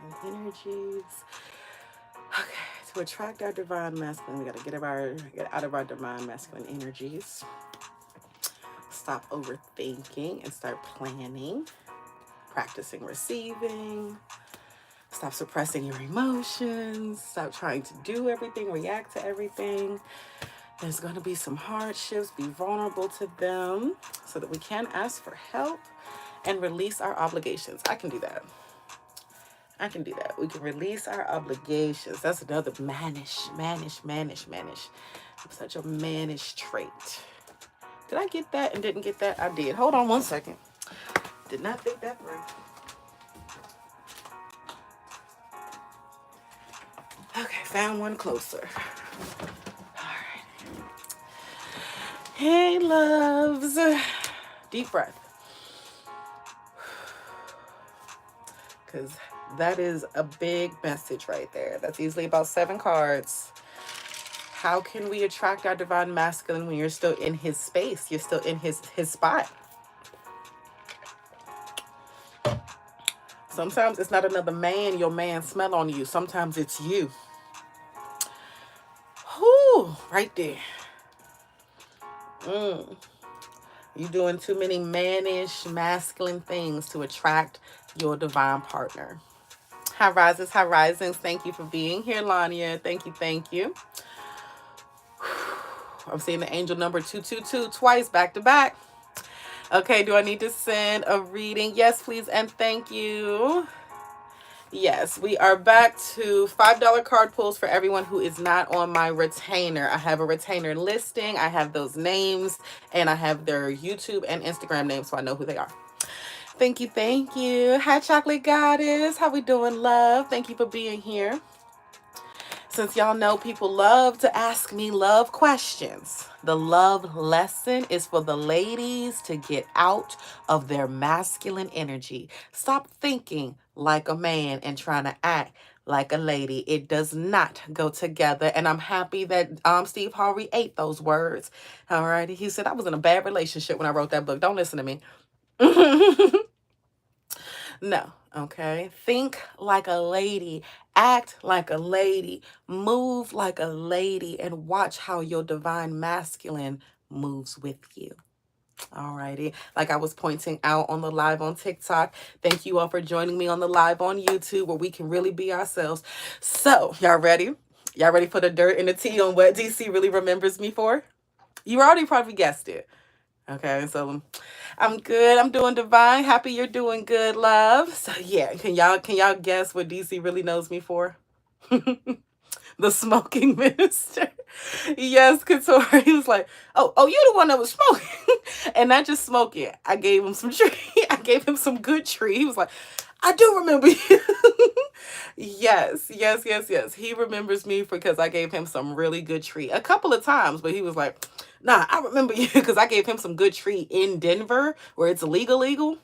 masculine energies. Okay, to attract our divine masculine, we got to get out of our divine masculine energies. Stop overthinking and start planning, practicing receiving. Stop suppressing your emotions. Stop trying to do everything, react to everything. There's going to be some hardships. Be vulnerable to them so that we can ask for help and release our obligations. I can do that. I can do that. We can release our obligations. That's another mannish. Such a mannish trait. Did I get that and didn't get that? I did. Hold on one second. Did not think that through. Okay, found one closer. All right. Hey, loves. Deep breath. Because that is a big message right there. That's easily about 7 cards. How can we attract our divine masculine when you're still in his space? You're still in his spot. Sometimes it's not another man, your man smell on you. Sometimes it's you. Whoo, right there. You're doing too many mannish, masculine things to attract your divine partner. High rises, high risings. Thank you for being here, Lania. Thank you, thank you. I'm seeing the angel number 222 twice, back to back. Okay, do I need to send a reading? Yes, please, and thank you. Yes, we are back to $5 card pulls for everyone who is not on my retainer. I have a retainer listing. I have those names, and I have their YouTube and Instagram names, so I know who they are. Thank you, thank you. Hi, Chocolate Goddess. How we doing, love? Thank you for being here. Since y'all know people love to ask me love questions, the love lesson is for the ladies to get out of their masculine energy. Stop thinking like a man and trying to act like a lady. It does not go together. And I'm happy that Steve Harvey ate those words. All right. He said, I was in a bad relationship when I wrote that book. Don't listen to me. No. Okay. Think like a lady. Act like a lady. Move like a lady. And watch how your divine masculine moves with you. Alrighty. Like I was pointing out on the live on TikTok. Thank you all for joining me on the live on YouTube where we can really be ourselves. So, y'all ready? Y'all ready for the dirt and the tea on what DC really remembers me for? You already probably guessed it. Okay, so I'm good. I'm doing divine. Happy you're doing good, love. So yeah, can y'all guess what DC really knows me for? The smoking minister. Yes, Couture. He was like, oh, you're the one that was smoking. And not just smoking. I gave him some tree. I gave him some good tree. He was like, I do remember you. Yes. He remembers me because I gave him some really good tree a couple of times, but he was like, nah, I remember you because I gave him some good tree in Denver where it's legal.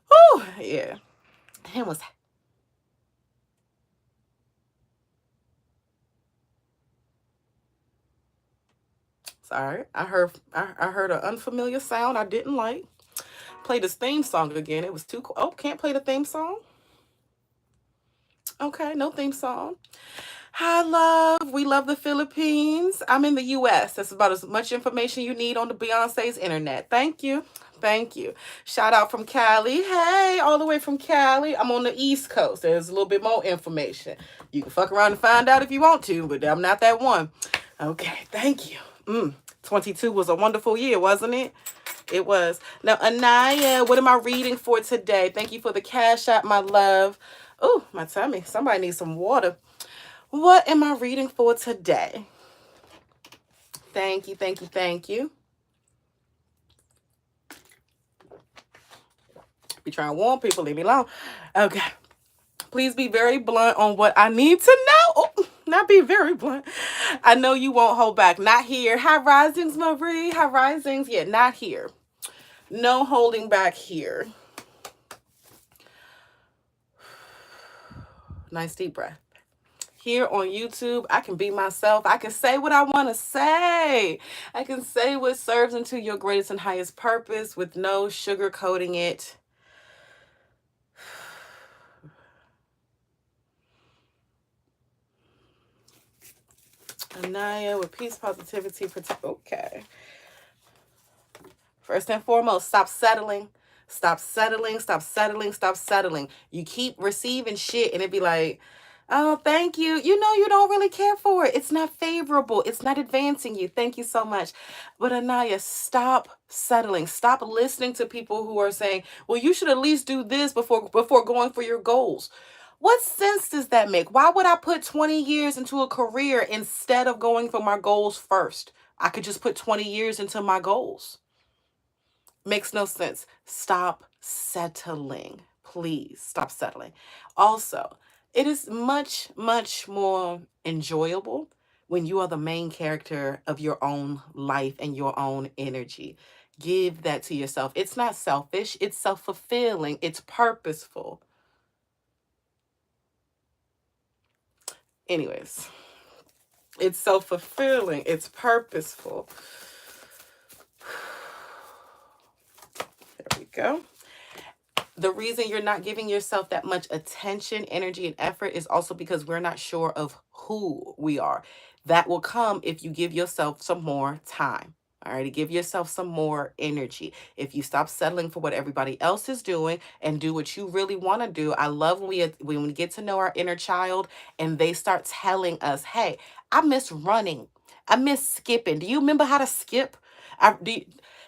Oh, yeah. Him was. Sorry, I heard an unfamiliar sound I didn't like. Played his theme song again. It was too cool. Oh, can't play the theme song? Okay, no theme song. Hi, love. We love the Philippines. I'm in the U.S. That's about as much information you need on the Beyonce's internet. Thank you. Thank you. Shout out from Cali. Hey, all the way from Cali. I'm on the East Coast. There's a little bit more information. You can fuck around and find out if you want to, but I'm not that one. Okay, thank you. 22 was a wonderful year, wasn't it? It was. Now, Anaya, what am I reading for today? Thank you for the cash app, my love. Oh, my tummy. Somebody needs some water. What am I reading for today? Thank you. Be trying to warn people, leave me alone. Okay. Please be very blunt on what I need to know. Oh, not be very blunt. I know you won't hold back. Not here. High risings, Marie. High risings. Yeah, not here. No holding back here. Nice deep breath. Here on YouTube, I can be myself. I can say what I want to say. I can say what serves into your greatest and highest purpose with no sugarcoating it. Anaya with peace, positivity, okay. First and foremost, stop settling. Stop settling, stop settling, stop settling. You keep receiving shit and it be like, oh, thank you. You know you don't really care for it. It's not favorable. It's not advancing you. Thank you so much. But Anaya, stop settling. Stop listening to people who are saying, well, you should at least do this before going for your goals. What sense does that make? Why would I put 20 years into a career instead of going for my goals first? I could just put 20 years into my goals. Makes no sense. Stop settling. Please stop settling. Also, it is much, much more enjoyable when you are the main character of your own life and your own energy. Give that to yourself. It's not selfish, it's self fulfilling, it's purposeful. Anyways, it's self fulfilling, it's purposeful. There we go. The reason you're not giving yourself that much attention, energy, and effort is also because we're not sure of who we are. That will come if you give yourself some more time. All right, give yourself some more energy. If you stop settling for what everybody else is doing and do what you really want to do. I love when we get to know our inner child and they start telling us, "Hey, I miss running. I miss skipping. Do you remember how to skip?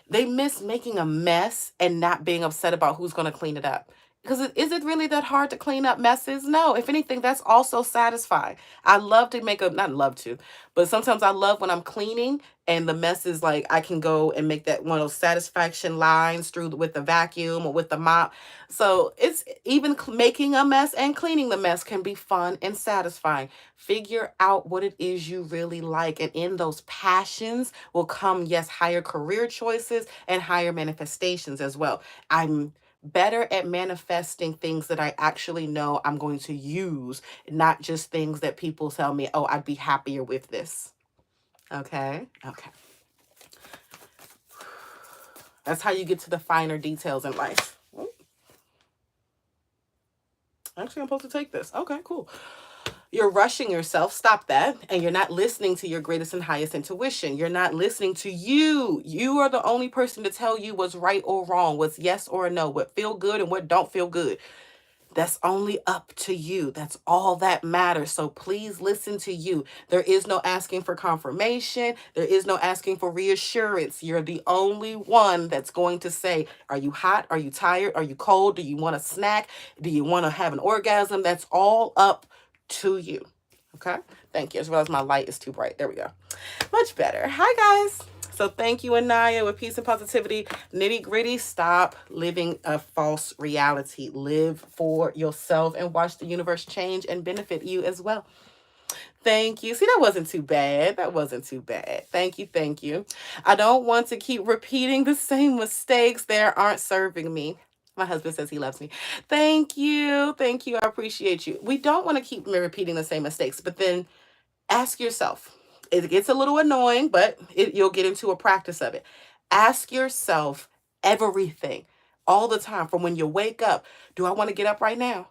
They miss making a mess and not being upset about who's going to clean it up. Because is it really that hard to clean up messes? No. If anything, that's also satisfying. I love to make a, not love to, but sometimes I love when I'm cleaning and the mess is like, I can go and make that one of those satisfaction lines through with the vacuum or with the mop. So it's even making a mess and cleaning the mess can be fun and satisfying. Figure out what it is you really like. And in those passions will come, yes, higher career choices and higher manifestations as well. I'm better at manifesting things that I actually know I'm going to use, not just things that people tell me, oh, I'd be happier with this. Okay. Okay. That's how you get to the finer details in life. Actually, I'm supposed to take this. Okay, cool. You're rushing yourself. Stop that. And you're not listening to your greatest and highest intuition. You're not listening to you. You are the only person to tell you what's right or wrong, what's yes or no, what feel good and what don't feel good. That's only up to you. That's all that matters. So please listen to you. There is no asking for confirmation. There is no asking for reassurance. You're the only one that's going to say, are you hot? Are you tired? Are you cold? Do you want a snack? Do you want to have an orgasm? That's all up to you. Okay. Thank you. As well as my light is too bright. There we go. Much better. Hi, guys. So thank you, Anaya, with peace and positivity. Nitty gritty, stop living a false reality. Live for yourself and watch the universe change and benefit you as well. Thank you. See, that wasn't too bad. That wasn't too bad. Thank you. Thank you. I don't want to keep repeating the same mistakes. They aren't serving me. My husband says he loves me. Thank you. Thank you. I appreciate you. We don't want to keep repeating the same mistakes, but then ask yourself. It gets a little annoying, but you'll get into a practice of it. Ask yourself everything all the time from when you wake up. Do I want to get up right now?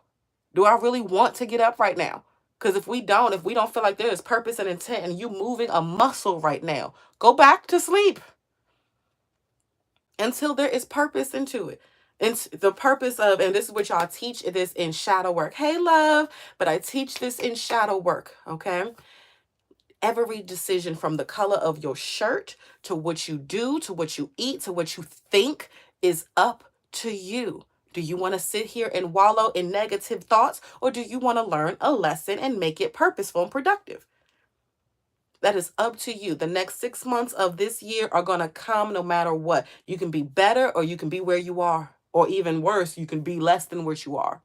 Do I really want to get up right now? Because if we don't feel like there is purpose and intent and you moving a muscle right now, go back to sleep until there is purpose into it. And the purpose of, and this is what y'all teach this in shadow work. Hey, love, but I teach this in shadow work, okay? Every decision from the color of your shirt to what you do, to what you eat, to what you think is up to you. Do you want to sit here and wallow in negative thoughts, or do you want to learn a lesson and make it purposeful and productive? That is up to you. The next 6 months of this year are going to come no matter what. You can be better or you can be where you are, or even worse, you can be less than what you are.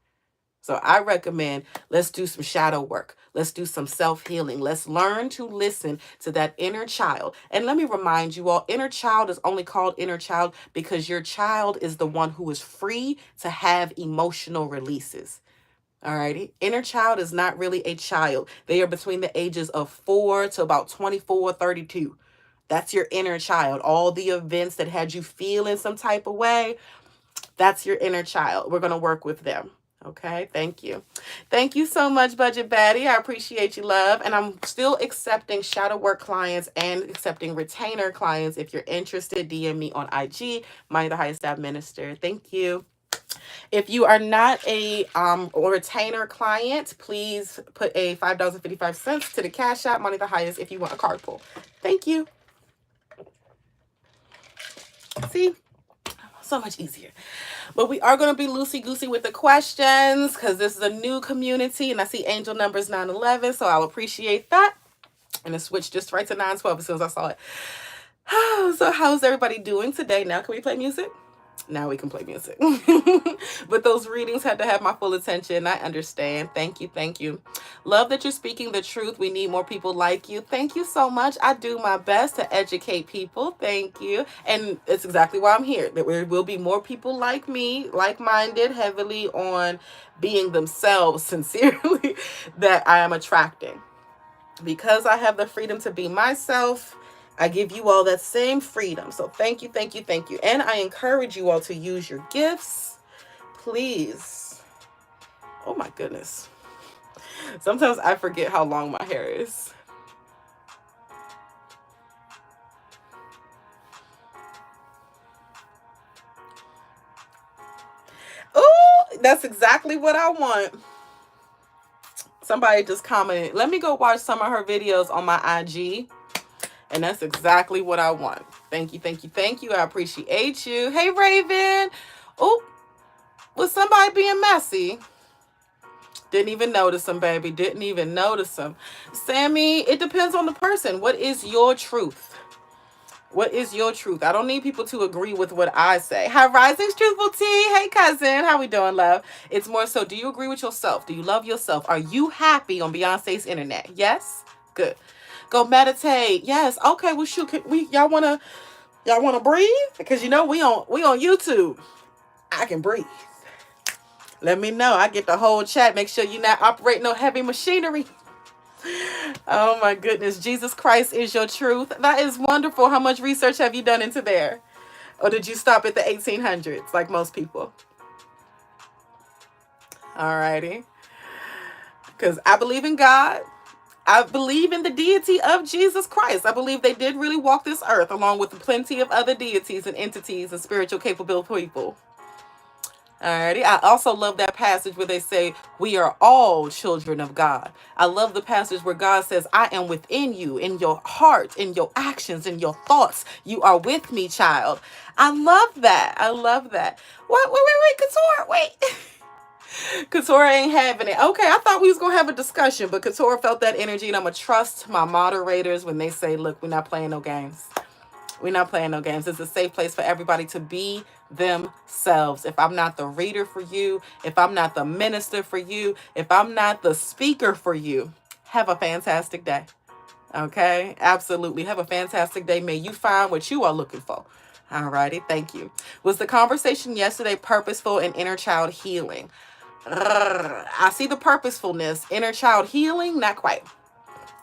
So I recommend let's do some shadow work. Let's do some self-healing. Let's learn to listen to that inner child. And let me remind you all, inner child is only called inner child because your child is the one who is free to have emotional releases. All righty. Inner child is not really a child. They are between the ages of 4 to about 24, 32. That's your inner child. All the events that had you feeling some type of way, that's your inner child. We're going to work with them. Okay, thank you. Thank you so much, Budget Baddie. I appreciate you, love. And I'm still accepting shadow work clients and accepting retainer clients. If you're interested, DM me on IG, Money the Highest Administrator. Thank you. If you are not a or retainer client, please put a $5.55 to the Cash App, Money the Highest, if you want a card pull. Thank you. See? So much easier. But we are going to be loosey-goosey with the questions because this is a new community and I see angel numbers 911, so I'll appreciate that. And it switched just right to 912 as soon as I saw it. So how's everybody doing today? Now can we play music? Now we can play music. But those readings had to have my full attention. I understand. Thank you. Thank you. Love that you're speaking the truth. We need more people like you. Thank you so much. I do my best to educate people. Thank you. And it's exactly why I'm here. That there will be more people like me, like-minded, heavily on being themselves sincerely, that I am attracting. Because I have the freedom to be myself, I give you all that same freedom. So thank you, thank you, thank you. And I encourage you all to use your gifts, please. Oh my goodness. Sometimes I forget how long my hair is. Oh, that's exactly what I want. Somebody just commented, let me go watch some of her videos on my IG. And that's exactly what I want. Thank you, thank you, thank you. I appreciate you. Hey, Raven. Oh, was somebody being messy? Didn't even notice them, baby. Didn't even notice them. Sammy, it depends on the person. What is your truth? What is your truth? I don't need people to agree with what I say. Hi, Rising's Truthful Tea. Hey, cousin. How we doing, love? It's more so, do you agree with yourself? Do you love yourself? Are you happy on Beyonce's internet? Yes? Good. Go meditate. Yes. Okay, well, shoot. Y'all wanna breathe? Because you know we on YouTube. I can breathe. Let me know. I get the whole chat. Make sure you're not operating no heavy machinery. Oh my goodness. Jesus Christ is your truth. That is wonderful. How much research have you done into there? Or did you stop at the 1800s like most people? Alrighty. Because I believe in God. I believe in the deity of Jesus Christ. I believe they did really walk this earth along with plenty of other deities and entities and spiritual capable people. Alrighty. I also love that passage where they say, we are all children of God. I love the passage where God says, I am within you, in your heart, in your actions, in your thoughts. You are with me, child. I love that. I love that. What? Wait, Couture, wait. Couture ain't having it. Okay, I thought we was going to have a discussion, but Couture felt that energy, and I'm going to trust my moderators when they say, look, we're not playing no games. We're not playing no games. It's a safe place for everybody to be themselves. If I'm not the reader for you, if I'm not the minister for you, if I'm not the speaker for you, have a fantastic day. Okay? Absolutely. Have a fantastic day. May you find what you are looking for. All righty. Thank you. Was the conversation yesterday purposeful and inner child healing? I see the purposefulness. Inner child healing? Not quite.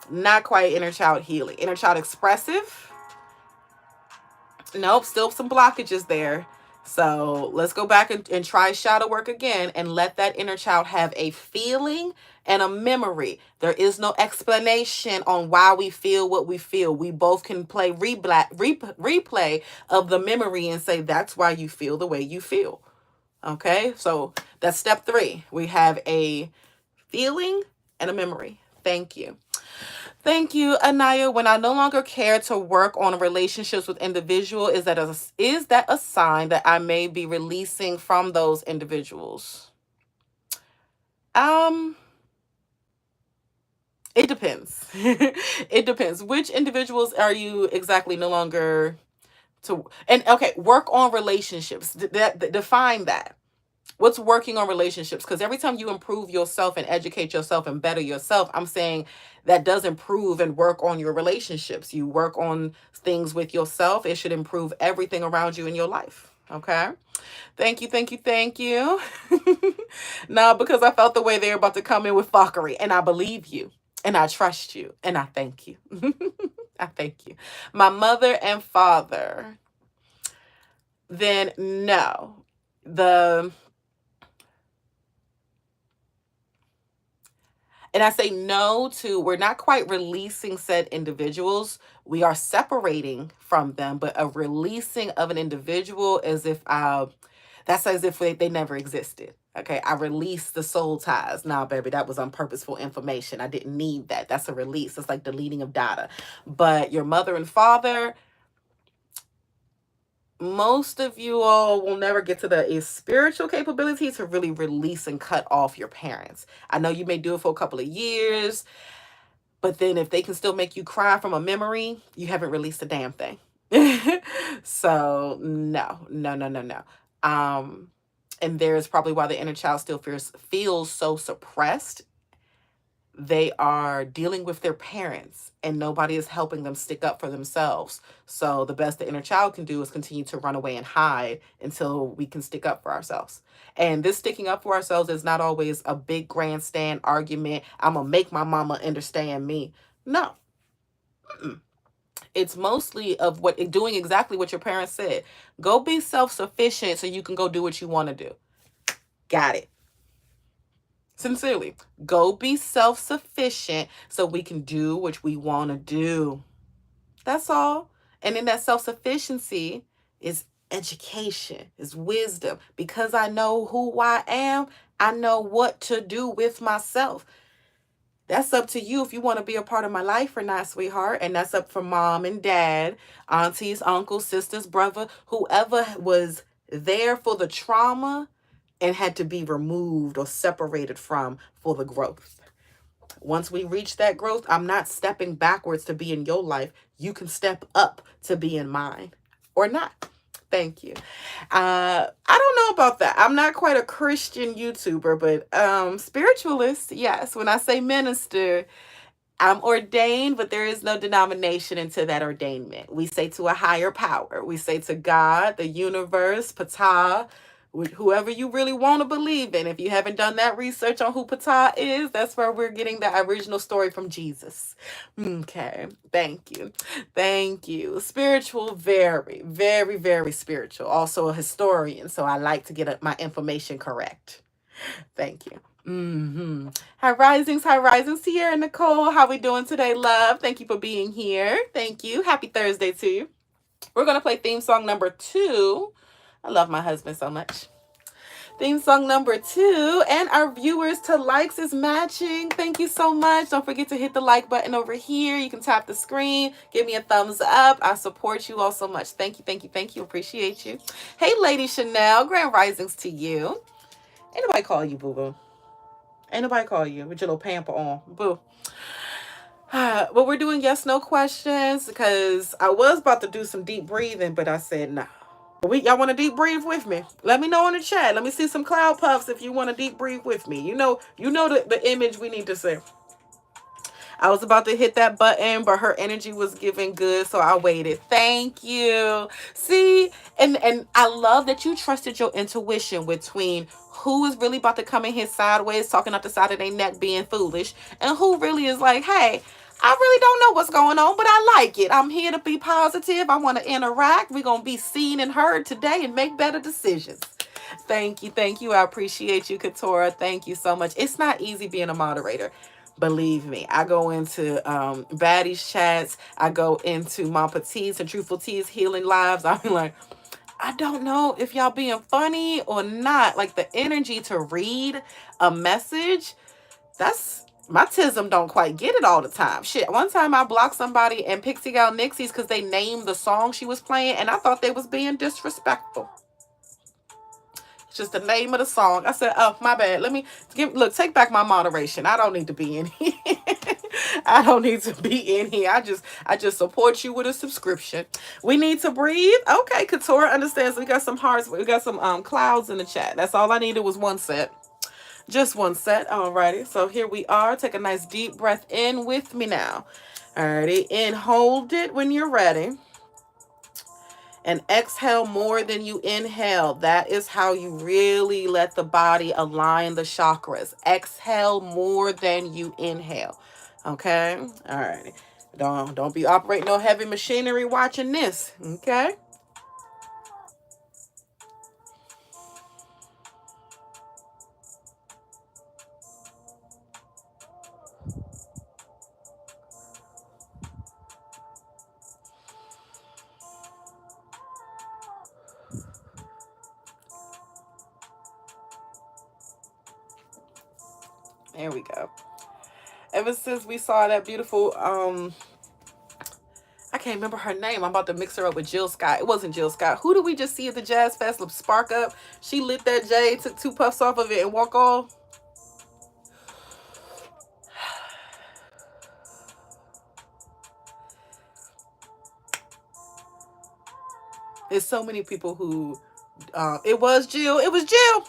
Not quite inner child healing. Inner child expressive? Nope, still some blockages there. So let's go back and try shadow work again and let that inner child have a feeling and a memory. There is no explanation on why we feel what we feel. We both can play replay of the memory and say, that's why you feel the way you feel. Okay, so that's step 3. We have a feeling and a memory. Thank you. Thank you, Anaya. When I no longer care to work on relationships with individuals, is that a sign that I may be releasing from those individuals? It depends. It depends. Which individuals are you exactly no longer to? And okay, work on relationships. Define that. What's working on relationships? Because every time you improve yourself and educate yourself and better yourself, I'm saying that does improve and work on your relationships. You work on things with yourself. It should improve everything around you in your life. Okay. Thank you. Thank you. Thank you. Now, because I felt the way they're about to come in with fuckery, and I believe you and I trust you and I thank you. I thank you. My mother and father, then no. And I say no to, we're not quite releasing said individuals. We are separating from them, but a releasing of an individual as if that's as if they never existed. Okay, I released the soul ties. Nah, baby, that was unpurposeful information. I didn't need that. That's a release. It's like deleting of data. But your mother and father, most of you all will never get to the spiritual capability to really release and cut off your parents. I know you may do it for a couple of years, but then if they can still make you cry from a memory, you haven't released a damn thing. So no, no, no, no, no. And there's probably why the inner child still feels so suppressed. They are dealing with their parents and nobody is helping them stick up for themselves. So the best the inner child can do is continue to run away and hide until we can stick up for ourselves. And this sticking up for ourselves is not always a big grandstand argument. I'm going to make my mama understand me. No. Mm-mm. It's mostly of doing exactly what your parents said. Go be self-sufficient so you can go do what you want to do. Got it. Sincerely, go be self-sufficient so we can do what we want to do. That's all. And in that self-sufficiency is education, is wisdom. Because I know who I am, I know what to do with myself. That's up to you if you want to be a part of my life or not, sweetheart. And that's up for mom and dad, aunties, uncles, sisters, brother, whoever was there for the trauma and had to be removed or separated from for the growth. Once we reach that growth, I'm not stepping backwards to be in your life. You can step up to be in mine or not. Thank you. I don't know about that. I'm not quite a Christian YouTuber, but spiritualist, yes. When I say minister, I'm ordained, but there is no denomination into that ordainment. We say to a higher power. We say to God, the universe, Ptah, whoever you really want to believe in. If you haven't done that research on who Ptah is, that's where we're getting the original story from Jesus. Okay, thank you. Thank you. Spiritual, very, very, very spiritual. Also a historian, so I like to get my information correct. Thank you. High risings, Sierra Nicole. How we doing today, love? Thank you for being here. Thank you. Happy Thursday to you. We're gonna play theme song number 2. I love my husband so much. Theme song number 2, and our viewers to likes is matching. Thank you so much. Don't forget to hit the like button over here. You can tap the screen, give me a thumbs up. I support you all so much. Thank you, thank you, thank you. Appreciate you. Hey, Lady Chanel, grand risings to you. Ain't nobody call you boo boo. Ain't nobody call you with your little pamper on. Boo. But we're doing yes, no questions because I was about to do some deep breathing, but I said no. Y'all want to deep breathe with me? Let me know in the chat. Let me see some cloud puffs if you want to deep breathe with me. You know the image we need to see. I was about to hit that button, but her energy was giving good, so I waited. Thank you. See, and I love that you trusted your intuition between who is really about to come in here sideways, talking out the side of their neck, being foolish, and who really is like, hey, I really don't know what's going on, but I like it. I'm here to be positive. I want to interact. We're going to be seen and heard today and make better decisions. Thank you. Thank you. I appreciate you, Katora. Thank you so much. It's not easy being a moderator. Believe me, I go into baddies chats. I go into my petites and truthful teas, healing lives. I'm like, I don't know if y'all being funny or not. Like the energy to read a message, that's my tism don't quite get it all the time. Shit, one time I blocked somebody and Pixie Gal Nixies because they named the song she was playing and I thought they was being disrespectful. It's just the name of the song. I said, oh, my bad. Take back my moderation. I don't need to be in here. I don't need to be in here. I just support you with a subscription. We need to breathe. Okay, Katora understands. We got some hearts. We got some clouds in the chat. That's all I needed was one set. Just one set. Alrighty. So here we are. Take a nice deep breath in with me now. Alrighty. And hold it when you're ready. And exhale more than you inhale. That is how you really let the body align the chakras. Exhale more than you inhale. Okay? All right. Don't be operating no heavy machinery watching this. Okay? There we go. Ever since we saw that beautiful, I can't remember her name. I'm about to mix her up with Jill Scott. It wasn't Jill Scott. Who did we just see at the Jazz Fest? Spark Up. She lit that J, took 2 puffs off of it, and walk off. There's so many people who, it was Jill. It was Jill.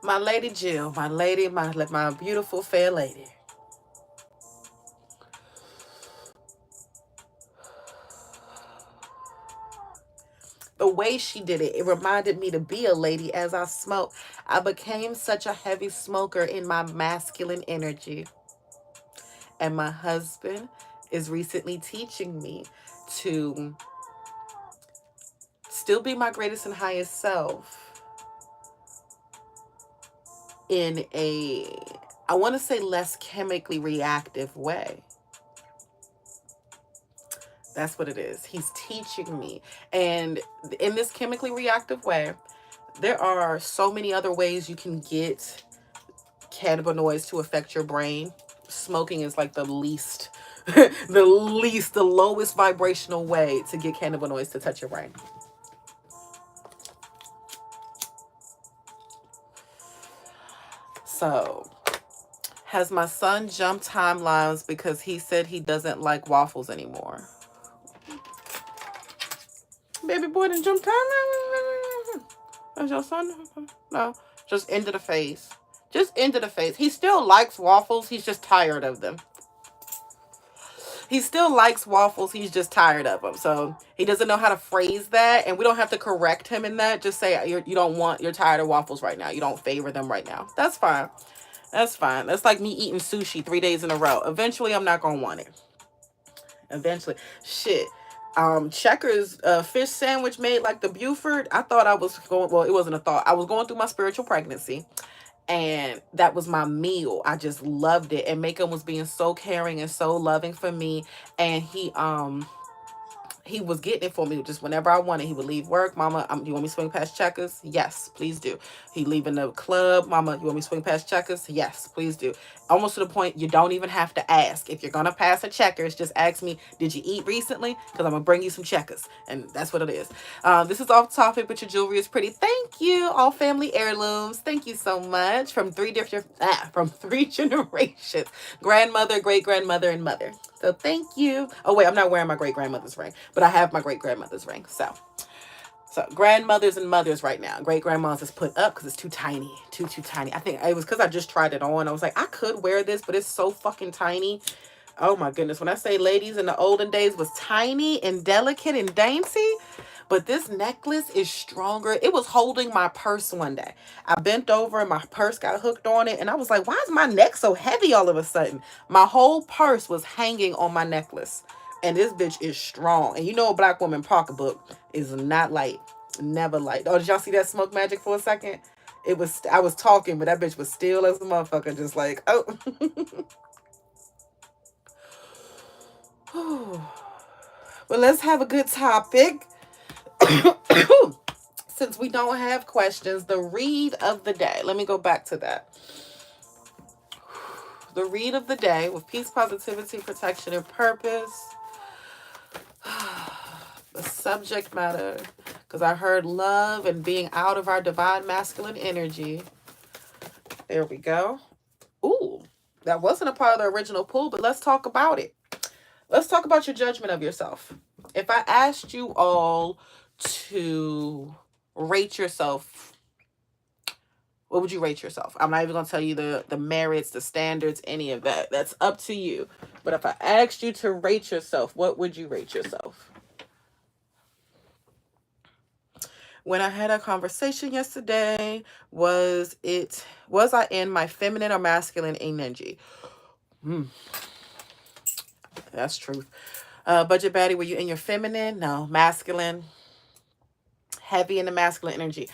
My lady Jill. My lady, my beautiful fair lady. The way she did it, it reminded me to be a lady as I smoke. I became such a heavy smoker in my masculine energy. And my husband is recently teaching me to still be my greatest and highest self in a, I want to say, less chemically reactive way. That's what it is. He's teaching me. And in this chemically reactive way, there are so many other ways you can get cannabinoids to affect your brain. Smoking is like the least, the lowest vibrational way to get cannabinoids to touch your brain. So, has my son jumped timelines because he said he doesn't like waffles anymore? Baby boy didn't jump timelines? That's your son? No, just into the face. Just into the face. He still likes waffles. He's just tired of them. He still likes waffles. He's just tired of them. So he doesn't know how to phrase that. And we don't have to correct him in that. Just say you're tired of waffles right now. You don't favor them right now. That's fine. That's fine. That's like me eating sushi 3 days in a row. Eventually, I'm not going to want it. Eventually. Shit. Checkers fish sandwich made like the Buford. I thought I was going, well, it wasn't a thought. I was going through my spiritual pregnancy. And that was my meal. I just loved it. And Macon was being so caring and so loving for me. And he was getting it for me just whenever I wanted. He would leave work. Mama, you want me to swing past Checkers? Yes, please do. He leaving the club. Mama, you want me to swing past Checkers? Yes, please do. Almost to the point you don't even have to ask. If you're going to pass a Checkers, just ask me, did you eat recently? Because I'm going to bring you some Checkers. And that's what it is. This is off topic, but your jewelry is pretty. Thank you. All family heirlooms. Thank you so much. From three generations. Grandmother, great-grandmother, and mother. So thank you. Oh, wait, I'm not wearing my great-grandmother's ring, but I have my great-grandmother's ring. So grandmothers and mothers right now. Great-grandma's is put up because it's too tiny. Too tiny. I think it was because I just tried it on. I was like, I could wear this, but it's so fucking tiny. Oh, my goodness. When I say ladies in the olden days was tiny and delicate and dainty, but this necklace is stronger. It was holding my purse one day. I bent over and my purse got hooked on it. And I was like, why is my neck so heavy all of a sudden? My whole purse was hanging on my necklace. And this bitch is strong. And you know a black woman pocketbook is not light. Never light. Oh, did y'all see that smoke magic for a second? I was talking, but that bitch was still as a motherfucker. Just like, oh. Well, let's have a good topic. Since we don't have questions, the read of the day. Let me go back to that. The read of the day with peace, positivity, protection, and purpose. The subject matter, because I heard love and being out of our divine masculine energy. There we go. Ooh, that wasn't a part of the original pool, but let's talk about it. Let's talk about your judgment of yourself. If I asked you all to rate yourself, what would you rate yourself? I'm not even going to tell you the merits, the standards, any of that. That's up to you. But if I asked you to rate yourself, what would you rate yourself? When I had a conversation yesterday, was I in my feminine or masculine energy? That's truth. Budget baddie, were you in your feminine? No, masculine. Heavy in the masculine energy.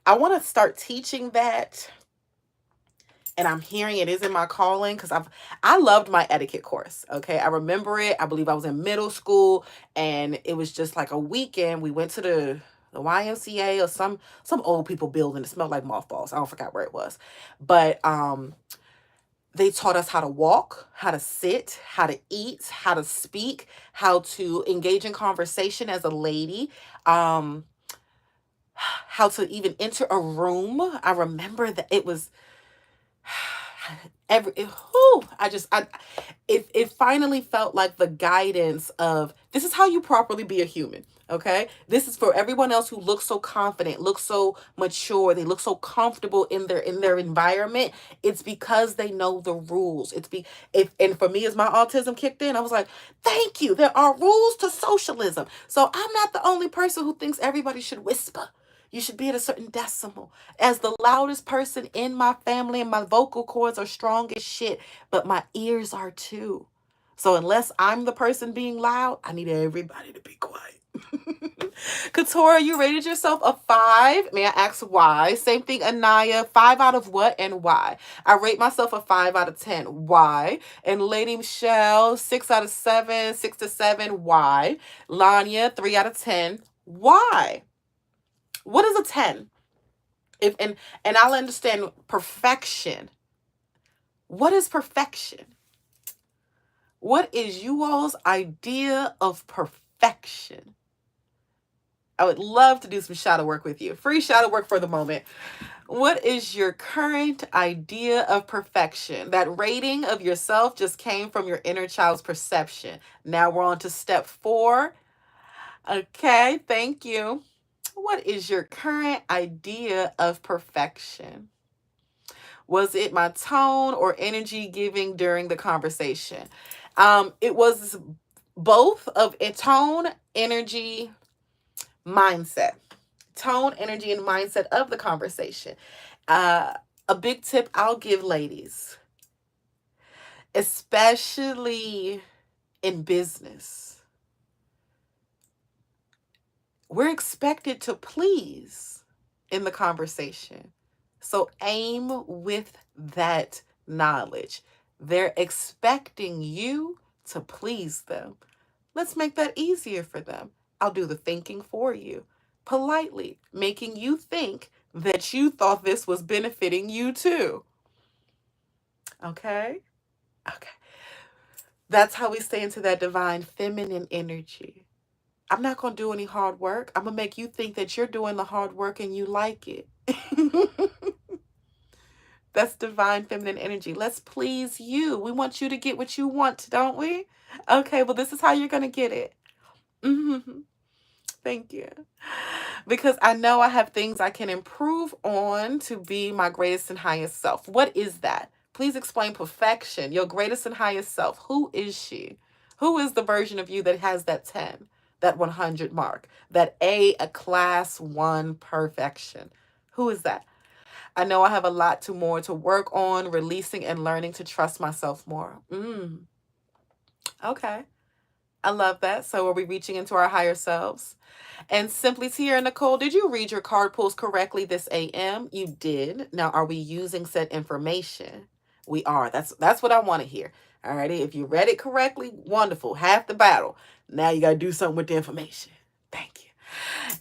I want to start teaching that, and I'm hearing it is in my calling, because I loved my etiquette course. Okay, I remember it. I believe I was in middle school, and it was just like a weekend. We went to the YMCA or some old people building. It smelled like mothballs. I don't forget where it was. But they taught us how to walk, how to sit, how to eat, how to speak, how to engage in conversation as a lady, how to even enter a room. I remember that it was it finally felt like the guidance of, this is how you properly be a human. Okay, this is for everyone else who looks so confident, looks so mature, they look so comfortable in their environment. It's because they know the rules. It's be if And for me, as my autism kicked in, I was like, thank you, there are rules to socialism. So I'm not the only person who thinks everybody should whisper. You should be at a certain decimal. As the loudest person in my family, and my vocal cords are strong as shit, but my ears are too. So unless I'm the person being loud, I need everybody to be quiet. Katora, you rated yourself a 5. May I ask why? Same thing, Anaya. 5 out of what and why? I rate myself a 5 out of 10. Why? And Lady Michelle, 6 out of 7, 6 to 7. Why? Lanya, 3 out of 10. Why? What is a 10? If and I'll understand perfection. What is perfection? What is you all's idea of perfection? I would love to do some shadow work with you. Free shadow work for the moment. What is your current idea of perfection? That rating of yourself just came from your inner child's perception. Now we're on to step 4. Okay, thank you. What is your current idea of perfection? Was it my tone or energy giving during the conversation? It was both of a tone, energy, mindset. Tone, energy, and mindset of the conversation. A big tip I'll give ladies, especially in business, we're expected to please in the conversation. So aim with that knowledge. They're expecting you to please them. Let's make that easier for them. I'll do the thinking for you, politely, making you think that you thought this was benefiting you too. Okay? Okay. That's how we stay into that divine feminine energy. I'm not going to do any hard work. I'm going to make you think that you're doing the hard work and you like it. That's divine feminine energy. Let's please you. We want you to get what you want, don't we? Okay, well, this is how you're going to get it. Thank you. Because I know I have things I can improve on to be my greatest and highest self. What is that? Please explain perfection, your greatest and highest self. Who is she? Who is the version of you that has that 10, that 100 mark, that a class 1 perfection? Who is that? I know I have a lot more to work on, releasing and learning to trust myself more. Okay. I love that. So are we reaching into our higher selves? And Simply Tia and Nicole, did you read your card pulls correctly this AM? You did. Now, are we using said information? We are. That's what I want to hear. All righty. If you read it correctly, wonderful. Half the battle. Now you got to do something with the information. Thank you.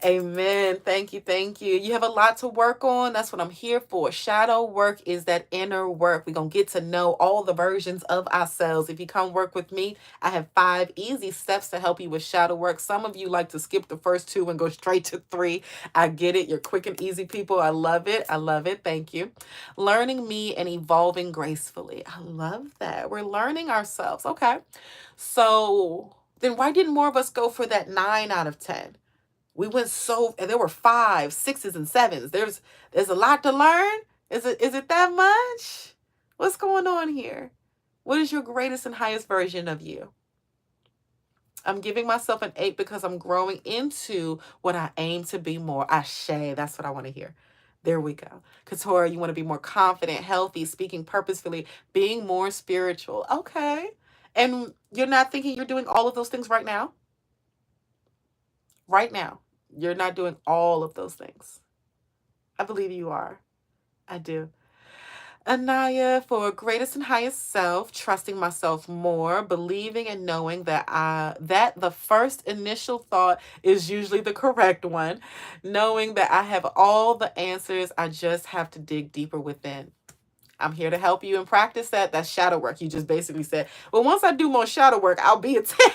Amen. Thank you. Thank you. You have a lot to work on. That's what I'm here for. Shadow work is that inner work. We're going to get to know all the versions of ourselves. If you come work with me, I have 5 easy steps to help you with shadow work. Some of you like to skip the first 2 and go straight to 3. I get it. You're quick and easy people. I love it. I love it. Thank you. Learning me and evolving gracefully. I love that. We're learning ourselves. Okay. So then why didn't more of us go for that 9 out of 10? We went and there were 5, 6s, and 7s. There's a lot to learn. Is it that much? What's going on here? What is your greatest and highest version of you? I'm giving myself an 8 because I'm growing into what I aim to be more. Ashe, that's what I want to hear. There we go. Katora, you want to be more confident, healthy, speaking purposefully, being more spiritual. Okay. And you're not thinking you're doing all of those things right now? Right now, you're not doing all of those things. I believe you are. I do. Anaya, for greatest and highest self, trusting myself more, believing and knowing that the first initial thought is usually the correct one, knowing that I have all the answers, I just have to dig deeper within. I'm here to help you and practice that. That's shadow work. You just basically said, well, once I do more shadow work, I'll be a 10.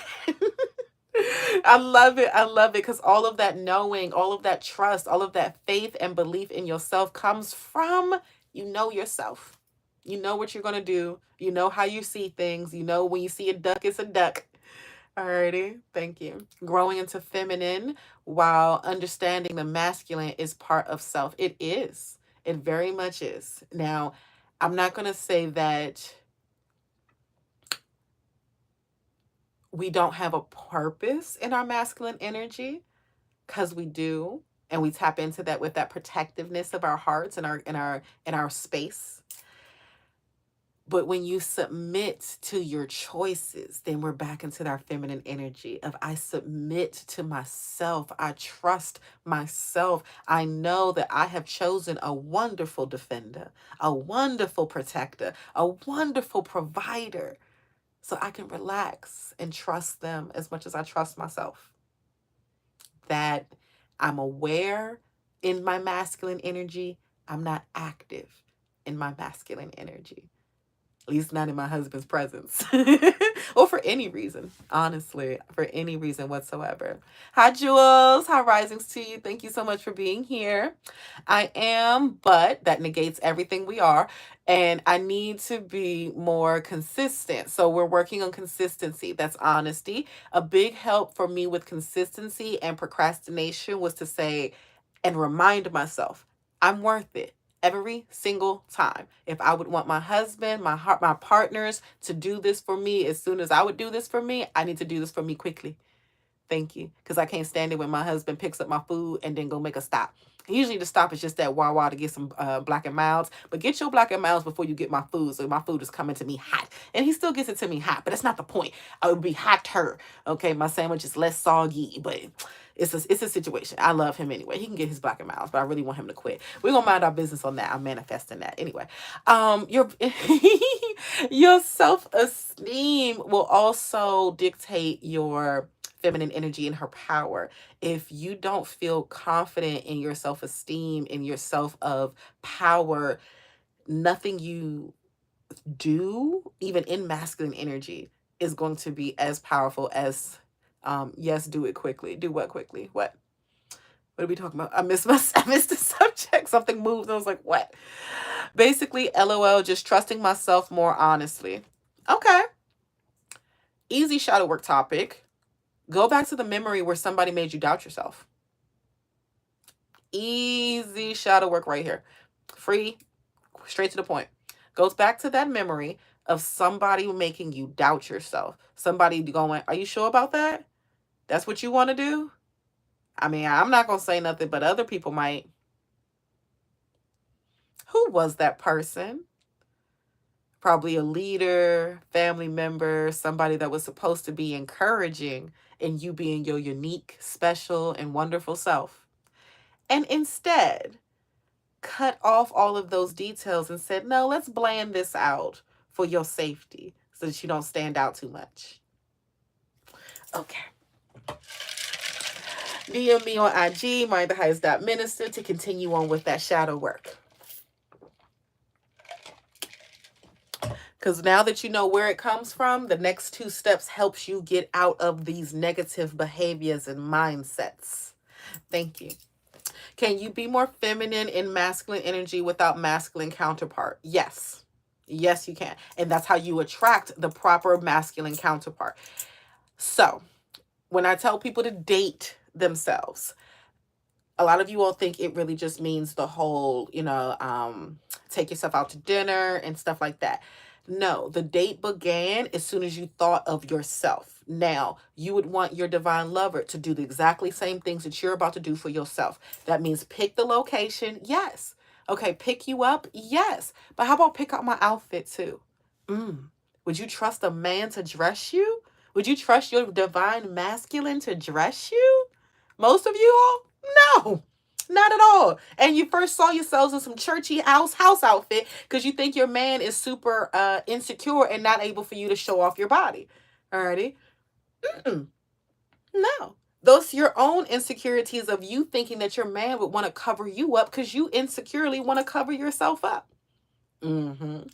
I love it. I love it because all of that knowing, all of that trust, all of that faith and belief in yourself comes from you know yourself. You know what you're going to do. You know how you see things. You know when you see a duck, it's a duck. Alrighty. Thank you. Growing into feminine while understanding the masculine is part of self. It is. It very much is. Now, I'm not going to say that we don't have a purpose in our masculine energy, because we do, and we tap into that with that protectiveness of our hearts and our space. But when you submit to your choices, then we're back into our feminine energy of I submit to myself. I trust myself. I know that I have chosen a wonderful defender, a wonderful protector, a wonderful provider. So I can relax and trust them as much as I trust myself. That I'm aware in my masculine energy. I'm not active in my masculine energy, at least not in my husband's presence or for any reason, honestly, for any reason whatsoever. Hi, Jules. Hi, risings to you. Thank you so much for being here. I am, but that negates everything we are. And I need to be more consistent. So we're working on consistency. That's honesty. A big help for me with consistency and procrastination was to say and remind myself, I'm worth it every single time. If I would want my husband, my partners to do this for me as soon as I would do this for me, I need to do this for me quickly. Thank you. Because I can't stand it when my husband picks up my food and then go make a stop. Usually the stop is just that Wawa to get some Black and Milds. But get your Black and Milds before you get my food. So my food is coming to me hot. And he still gets it to me hot. But that's not the point. I would be hotter. Okay, my sandwich is less soggy. But it's a situation. I love him anyway. He can get his Black and Milds. But I really want him to quit. We're going to mind our business on that. I'm manifesting that. Anyway, your, your self-esteem will also dictate your feminine energy and her power. If you don't feel confident in your self-esteem, in yourself of power, nothing you do, even in masculine energy, is going to be as powerful as yes, do it quickly. Do what quickly? What are we talking about? I missed the subject. Something moved. I was like, what? Basically, LOL, just trusting myself more honestly. Okay. Easy shadow work topic. Go back to the memory where somebody made you doubt yourself. Easy shadow work right here. Free, straight to the point. Goes back to that memory of somebody making you doubt yourself. Somebody going, are you sure about that? That's what you want to do? I mean, I'm not going to say nothing, but other people might. Who was that person? Probably a leader, family member, somebody that was supposed to be encouraging in you being your unique, special, and wonderful self. And instead, cut off all of those details and said, no, let's bland this out for your safety so that you don't stand out too much. Okay. DM me on IG, Manithehighest.minister, to continue on with that shadow work. Because now that you know where it comes from, the next 2 steps helps you get out of these negative behaviors and mindsets. Thank you. Can you be more feminine in masculine energy without masculine counterpart? Yes. Yes, you can. And that's how you attract the proper masculine counterpart. So when I tell people to date themselves, a lot of you all think it really just means the whole, take yourself out to dinner and stuff like that. No, the date began as soon as you thought of yourself. Now, you would want your divine lover to do the exactly same things that you're about to do for yourself. That means pick the location. Yes. Okay, pick you up. Yes. But how about pick out my outfit too? Would you trust a man to dress you? Would you trust your divine masculine to dress you? Most of you all? No. Not at all. And you first saw yourselves in some churchy house outfit because you think your man is super insecure and not able for you to show off your body. Alrighty. Mm-mm. No. Those your own insecurities of you thinking that your man would want to cover you up because you insecurely want to cover yourself up. Mm-hmm.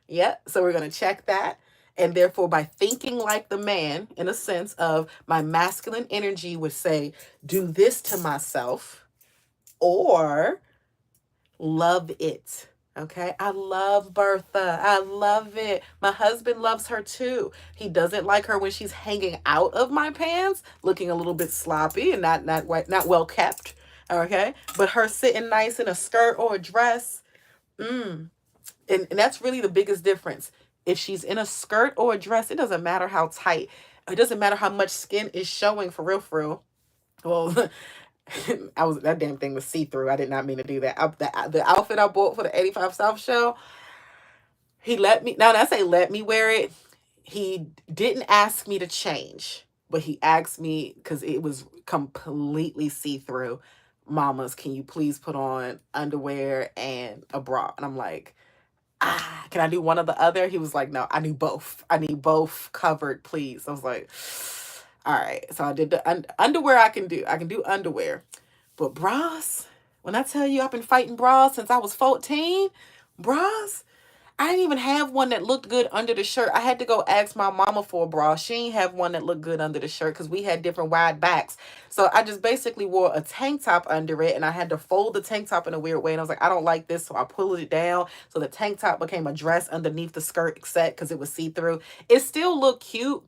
Yeah. So we're gonna check that. And therefore, by thinking like the man, in a sense of my masculine energy would say, do this to myself, or love it. Okay. I love Bertha. I love it. My husband loves her too. He doesn't like her when she's hanging out of my pants, looking a little bit sloppy and not well kept. Okay. But her sitting nice in a skirt or a dress. Mm. And that's really the biggest difference. If she's in a skirt or a dress, it doesn't matter how tight. It doesn't matter how much skin is showing for real, for real. Well, I was that damn thing was see through. I did not mean to do that. The outfit I bought for the 85 South show, he let me. Now, when I say let me wear it, he didn't ask me to change, but he asked me because it was completely see through. Mamas, can you please put on underwear and a bra? And I'm like, can I do one or the other? He was like, no, I need both. I need both covered, please. I was like, all right. So I did the underwear. I can do. I can do underwear. But bras, when I tell you I've been fighting bras since I was 14, bras, I didn't even have one that looked good under the shirt. I had to go ask my mama for a bra. She ain't have one that looked good under the shirt because we had different wide backs. So I just basically wore a tank top under it, and I had to fold the tank top in a weird way. And I was like, I don't like this. So I pulled it down. So the tank top became a dress underneath the skirt set because it was see-through. It still looked cute,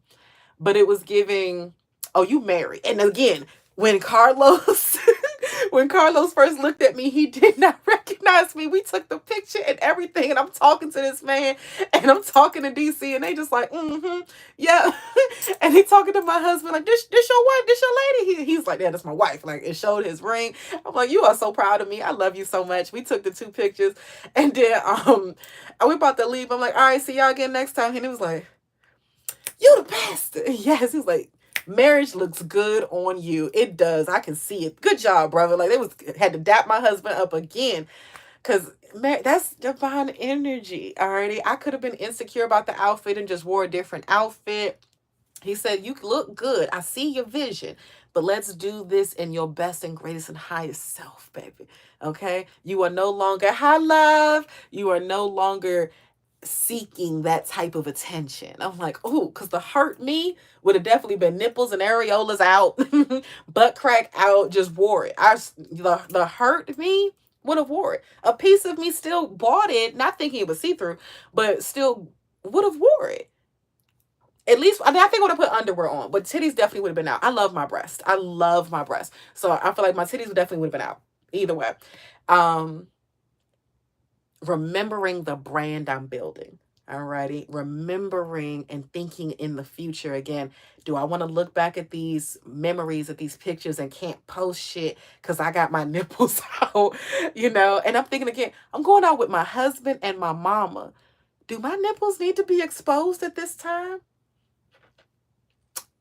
but it was giving, oh, you married. And again, when Carlos when Carlos first looked at me, he did not recognize me. We took the picture and everything, and I'm talking to this man, and I'm talking to DC, and they just like, yeah. And he talking to my husband like, this your wife, this your lady. He's like, yeah, that's my wife. Like, it showed his ring. I'm like, you are so proud of me. I love you so much. We took the 2 pictures, and then we about to leave. I'm like, all right, see y'all again next time. And he was like, you the pastor. Yes, he's like, marriage looks good on you. It does. I can see it. Good job, brother. Like, had to dap my husband up again. Cause that's divine energy. Alrighty. I could have been insecure about the outfit and just wore a different outfit. He said, you look good. I see your vision. But let's do this in your best and greatest and highest self, baby. Okay? You are no longer high love. You are no longer seeking that type of attention. I'm like, oh, because the hurt me would have definitely been nipples and areolas out, butt crack out, just wore it. The hurt me would have wore it. A piece of me still bought it, not thinking it was see-through, but still would have wore it. At least, I mean, I think I would have put underwear on, but titties definitely would have been out. I love my breast. I love my breast. So I feel like my titties definitely would have been out. Either way. Remembering the brand I'm building. Alrighty. Remembering and thinking in the future again. Do I want to look back at these memories, at these pictures, and can't post shit because I got my nipples out, And I'm thinking again, I'm going out with my husband and my mama. Do my nipples need to be exposed at this time?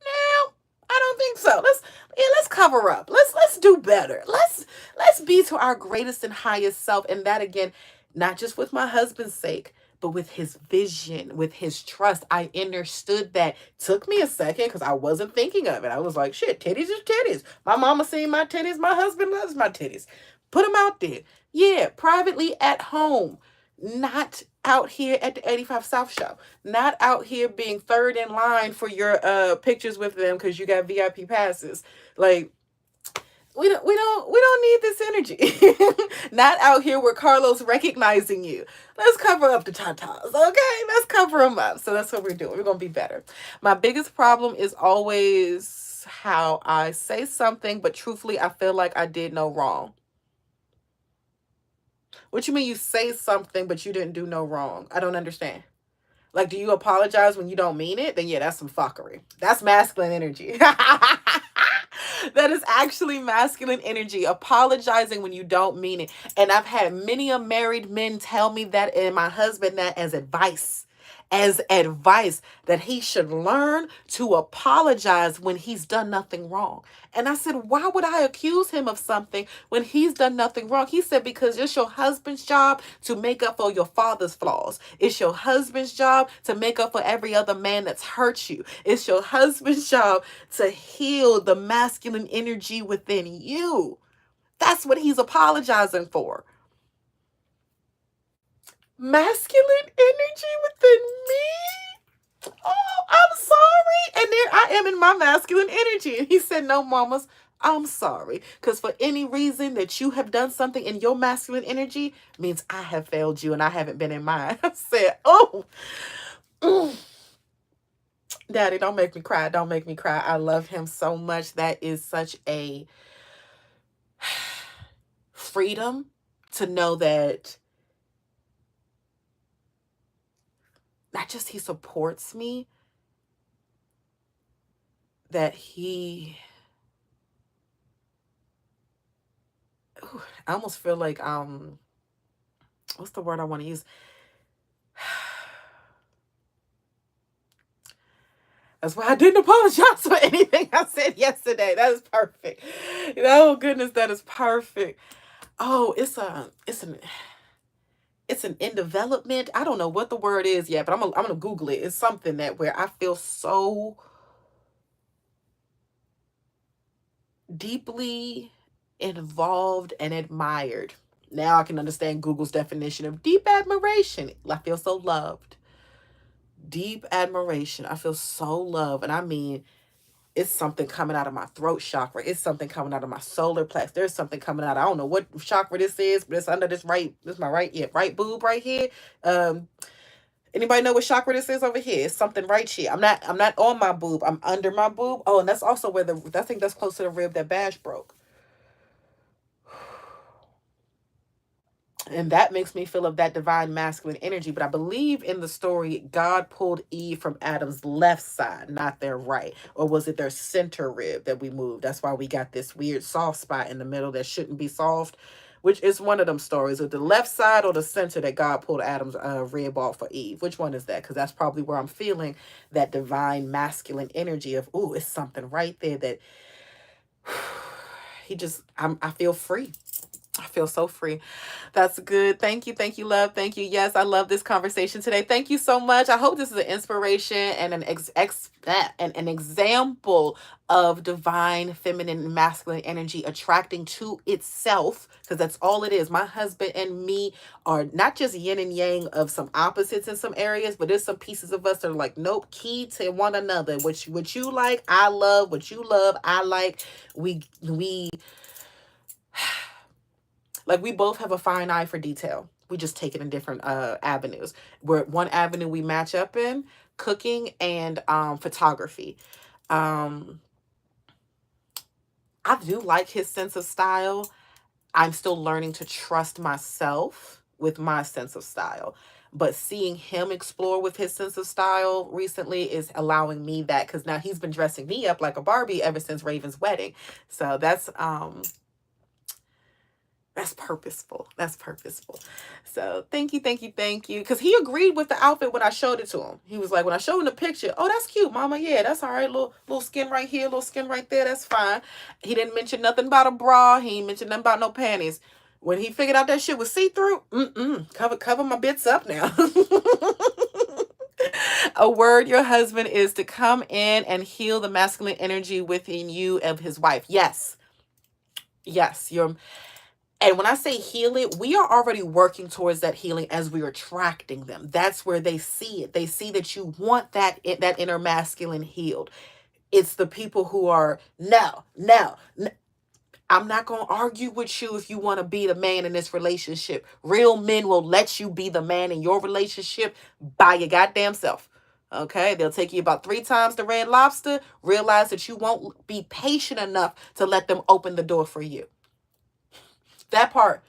No, I don't think so. Let's cover up. Let's do better. Let's be to our greatest and highest self. And that again, not just with my husband's sake, but with his vision, with his trust. I understood that. Took me a second because I wasn't thinking of it. I was like, shit, titties is titties. My mama seen my titties. My husband loves my titties. Put them out there. Yeah, privately at home. Not out here at the 85 South show. Not out here being third in line for your pictures with them because you got VIP passes. Like, we don't need this energy. Not out here with Carlos recognizing you. Let's cover up the tatas, okay? Let's cover them up. So that's what we're doing. We're gonna be better. My biggest problem is always how I say something, but truthfully, I feel like I did no wrong. What you mean you say something, but you didn't do no wrong? I don't understand. Like, do you apologize when you don't mean it? Then yeah, that's some fuckery. That's masculine energy. That is actually masculine energy. Apologizing when you don't mean it. And I've had many a married men tell me that, and my husband that as advice. as advice that he should learn to apologize when he's done nothing wrong. And I said, why would I accuse him of something when he's done nothing wrong? He said, because it's your husband's job to make up for your father's flaws. It's your husband's job to make up for every other man that's hurt you. It's your husband's job to heal the masculine energy within you. That's what he's apologizing for. Masculine energy within me? Oh, I'm sorry. And there I am in my masculine energy. And he said, no, mamas, I'm sorry. Because for any reason that you have done something in your masculine energy means I have failed you and I haven't been in mine. I said, oh, Daddy, don't make me cry. Don't make me cry. I love him so much. That is such a freedom to know that not just he supports me, that he, I almost feel like, what's the word I want to use? That's why I didn't apologize for anything I said yesterday. That is perfect. Oh goodness, that is perfect. Oh, it's an in development. I don't know what the word is yet, but I'm gonna Google it. It's something that where I feel so deeply involved and admired. Now I can understand Google's definition of deep admiration. I feel so loved. Deep admiration. I feel so loved. And I mean, it's something coming out of my throat chakra. It's something coming out of my solar plexus. There's something coming out. I don't know what chakra this is, but it's under this right. This is my right, yeah, right boob right here. Um, Anybody know what chakra this is over here? It's something right here. I'm not on my boob. I'm under my boob. Oh, and that's also where I think that's close to the rib that Bash broke. And that makes me feel of that divine masculine energy. But I believe in the story, God pulled Eve from Adam's left side, not their right. Or was it their center rib that we moved? That's why we got this weird soft spot in the middle that shouldn't be soft, which is one of them stories. With the left side or the center that God pulled Adam's rib off for Eve? Which one is that? Because that's probably where I'm feeling that divine masculine energy of, ooh, it's something right there that I feel free. I feel so free. That's good. Thank you. Thank you, love. Thank you. Yes, I love this conversation today. Thank you so much. I hope this is an inspiration and an example of divine feminine and masculine energy attracting to itself, because that's all it is. My husband and me are not just yin and yang of some opposites in some areas, but there's some pieces of us that are like, nope, key to one another. What you like, I love. What you love, I like. We like we both have a fine eye for detail. We just take it in different avenues. Where one avenue we match up in, cooking and photography. Um, I do like his sense of style. I'm still learning to trust myself with my sense of style. But seeing him explore with his sense of style recently is allowing me that, because now he's been dressing me up like a Barbie ever since Raven's wedding. So that's purposeful. That's purposeful. So thank you, thank you, thank you. Because he agreed with the outfit when I showed it to him. He was like, when I showed him the picture, oh, that's cute, mama. Yeah, that's all right. Little skin right here, little skin right there. That's fine. He didn't mention nothing about a bra. He ain't mentioned nothing about no panties. When he figured out that shit was see-through, cover my bits up now. A word your husband is to come in and heal the masculine energy within you of his wife. Yes. Yes, and when I say heal it, we are already working towards that healing as we're attracting them. That's where they see it. They see that you want that inner masculine healed. It's the people who are, no. I'm not going to argue with you if you want to be the man in this relationship. Real men will let you be the man in your relationship by your goddamn self. Okay? They'll take you about 3 times the Red Lobster, realize that you won't be patient enough to let them open the door for you. That part.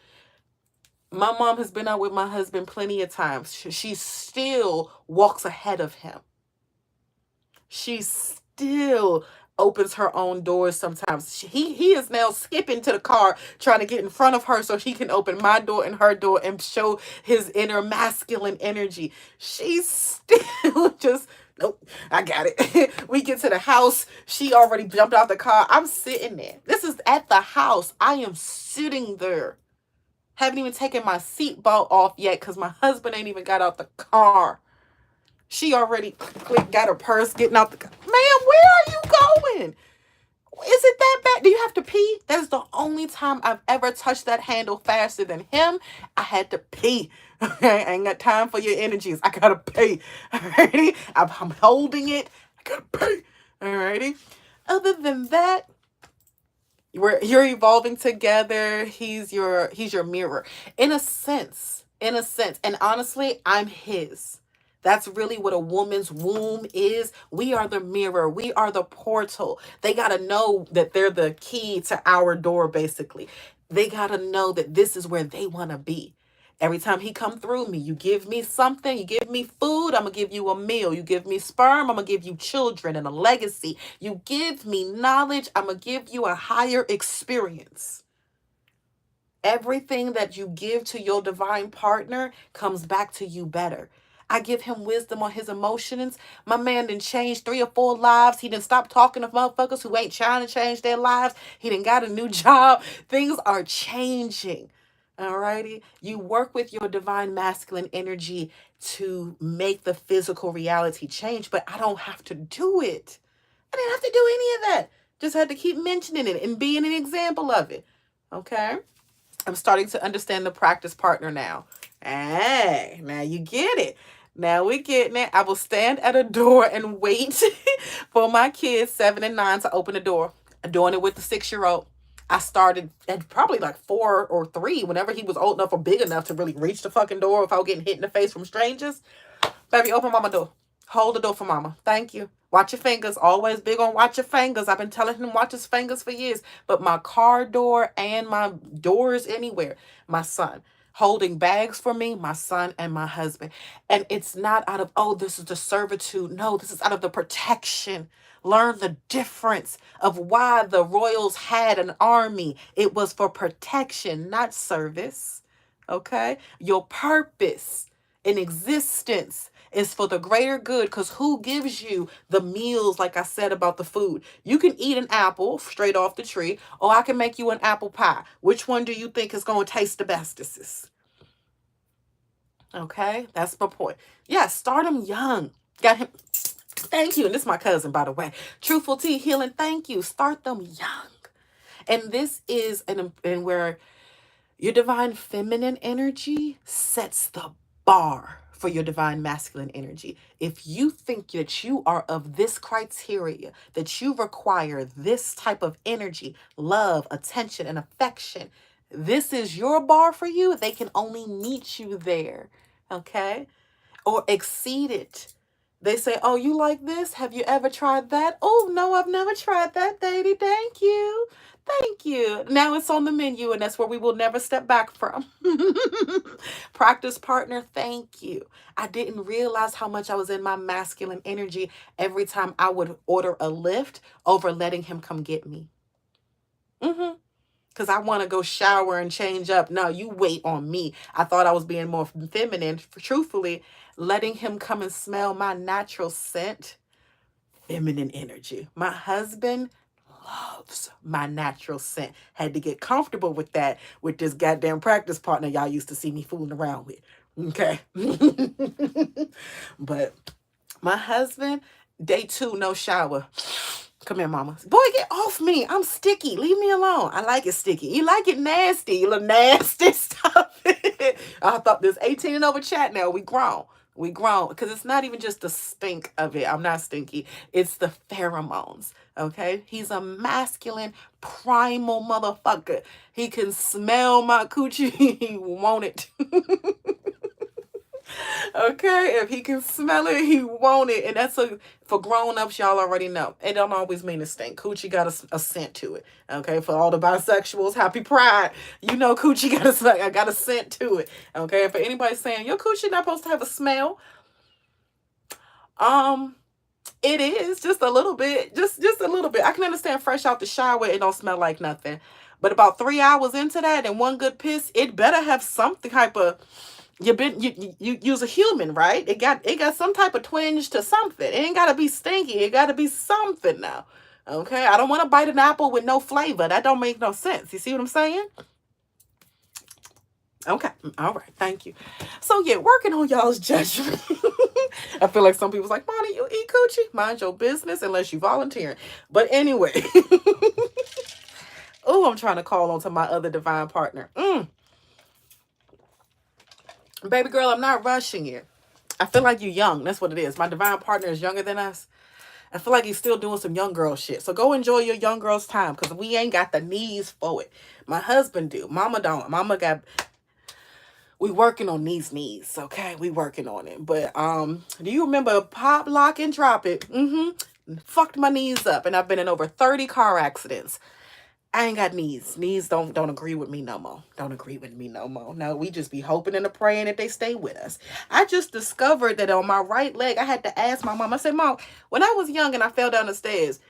My mom has been out with my husband plenty of times. She still walks ahead of him. She's still opens her own doors sometimes. He is now skipping to the car trying to get in front of her so he can open my door and her door and show his inner masculine energy. She's still just, nope, I got it. We get to the house. She already jumped out the car. I'm sitting there. This is at the house. I am sitting there. Haven't even taken my seatbelt off yet because my husband ain't even got out the car. She already got her purse, getting out the car. Ma'am, where are you going? Is it that bad? Do you have to pee? That is the only time I've ever touched that handle faster than him. I had to pee. Okay, I ain't got time for your energies. I gotta pee. Alrighty, I'm holding it. I gotta pee. Alrighty. Other than that, you're evolving together. He's your mirror, in a sense. And honestly, I'm his. That's really what a woman's womb is. We are the mirror. We are the portal. They got to know that they're the key to our door, basically. They got to know that this is where they want to be. Every time he come through me, you give me something, you give me food, I'm going to give you a meal. You give me sperm, I'm going to give you children and a legacy. You give me knowledge, I'm going to give you a higher experience. Everything that you give to your divine partner comes back to you better. I give him wisdom on his emotions. My man done changed 3 or 4 lives. He done stopped talking to motherfuckers who ain't trying to change their lives. He done got a new job. Things are changing. Alrighty. You work with your divine masculine energy to make the physical reality change, but I don't have to do it. I didn't have to do any of that. Just had to keep mentioning it and being an example of it. Okay. I'm starting to understand the practice partner now. Hey, now you get it. Now we're getting it. I will stand at a door and wait for my kids, 7 and 9, to open the door. I'm doing it with the 6-year-old. I started at probably like 4 or 3, whenever he was old enough or big enough to really reach the fucking door without getting hit in the face from strangers. Baby, open mama door. Hold the door for mama. Thank you. Watch your fingers. Always big on watch your fingers. I've been telling him watch his fingers for years. But my car door and my doors anywhere, my son. Holding bags for me, my son and my husband. And it's not out of, oh, this is the servitude. No, this is out of the protection. Learn the difference of why the royals had an army. It was for protection, not service. Okay? Your purpose in existence is for the greater good, because who gives you the meals, like I said about the food? You can eat an apple straight off the tree, or I can make you an apple pie. Which one do you think is going to taste the bestest? Okay, that's my point. Yeah, start them young. Got him. Thank you. And this is my cousin, by the way. Truthful Tea Healing. Thank you. Start them young. And this is and where your divine feminine energy sets the bar for your divine masculine energy. If you think that you are of this criteria, that you require this type of energy, love, attention, and affection, this is your bar for you. They can only meet you there, okay? Or exceed it. They say, oh, you like this? Have you ever tried that? Oh, no, I've never tried that, Daddy. Thank you. Thank you. Now it's on the menu, and that's where we will never step back from. Practice partner, thank you. I didn't realize how much I was in my masculine energy every time I would order a lift over letting him come get me. Because I want to go shower and change up. No, you wait on me. I thought I was being more feminine. Truthfully, letting him come and smell my natural scent, feminine energy. My husband loves my natural scent. Had to get comfortable with that with this goddamn practice partner y'all used to see me fooling around with. Okay. But my husband, day 2, no shower. Come here, mama. Boy, get off me. I'm sticky. Leave me alone. I like it sticky. You like it nasty. You little nasty stuff. I thought this 18 and over chat now. We grown. We grown. Because it's not even just the stink of it. I'm not stinky. It's the pheromones. Okay? He's a masculine, primal motherfucker. He can smell my coochie. He want it. Okay, if he can smell it, he want it. And that's for grown-ups, y'all already know. It don't always mean to stink. Coochie got a scent to it. Okay, for all the bisexuals, happy pride. You know coochie got a scent to it. Okay, for anybody saying, your coochie not supposed to have a smell. It is just a little bit, just a little bit. I can understand fresh out the shower, it don't smell like nothing. But about 3 hours into that and one good piss, it better have something type of you use a human, right? It got some type of twinge to something. It ain't gotta be stinky. It gotta be something now. Okay. I don't want to bite an apple with no flavor. That don't make no sense. You see what I'm saying? Okay. All right. Thank you. So yeah, working on y'all's judgment. I feel like some people's like, Bonnie, you eat coochie? Mind your business unless you volunteering. But anyway. Oh, I'm trying to call on to my other divine partner. Baby girl, I'm not rushing you. I feel like you're young. That's what it is. My divine partner is younger than us. I feel like he's still doing some young girl shit. So go enjoy your young girl's time because we ain't got the knees for it. My husband do. Mama don't. Mama got... We working on these knees, okay? We working on it. But do you remember pop, lock, and drop it? Fucked my knees up, and I've been in over 30 car accidents. I ain't got knees. Knees don't agree with me no more. Don't agree with me no more. No, we just be hoping and praying that they stay with us. I just discovered that on my right leg, I had to ask my mom. I said, Mom, when I was young and I fell down the stairs,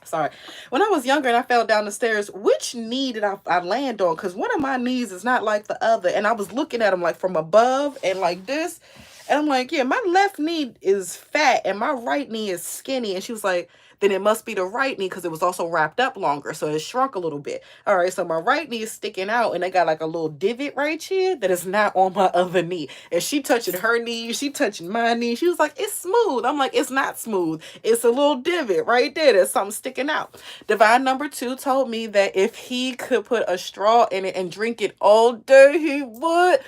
sorry. When I was younger and I fell down the stairs, which knee did I land on? Because one of my knees is not like the other. And I was looking at them like from above and like this. And I'm like, yeah, my left knee is fat and my right knee is skinny. And she was like, then it must be the right knee because it was also wrapped up longer. So it shrunk a little bit. All right, so my right knee is sticking out and I got like a little divot right here that is not on my other knee. And she touching her knee, she touching my knee. She was like, it's smooth. I'm like, it's not smooth. It's a little divot right there. There's something sticking out. Divine number 2 told me that if he could put a straw in it and drink it all day, he would.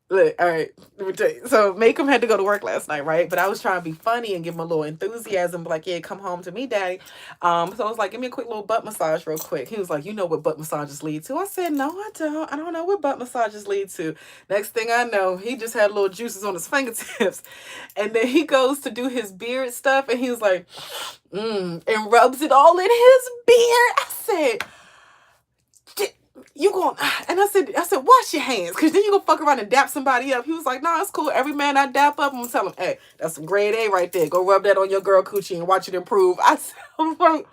Look, all right, let me tell you. So Macom had to go to work last night, right? But I was trying to be funny and give him a little enthusiasm, like, yeah, come home to me, daddy. So I was like, give me a quick little butt massage real quick. He was like, you know what butt massages lead to? I said, no, I don't. I don't know what butt massages lead to. Next thing I know, he just had little juices on his fingertips. And then he goes to do his beard stuff and he was like, and rubs it all in his beard. I said, you going and I said wash your hands because then you gonna fuck around and dap somebody up. He was like, no, it's cool. Every man I dap up, I'm gonna tell him, hey, that's some grade A right there. Go rub that on your girl coochie and watch it improve. I said,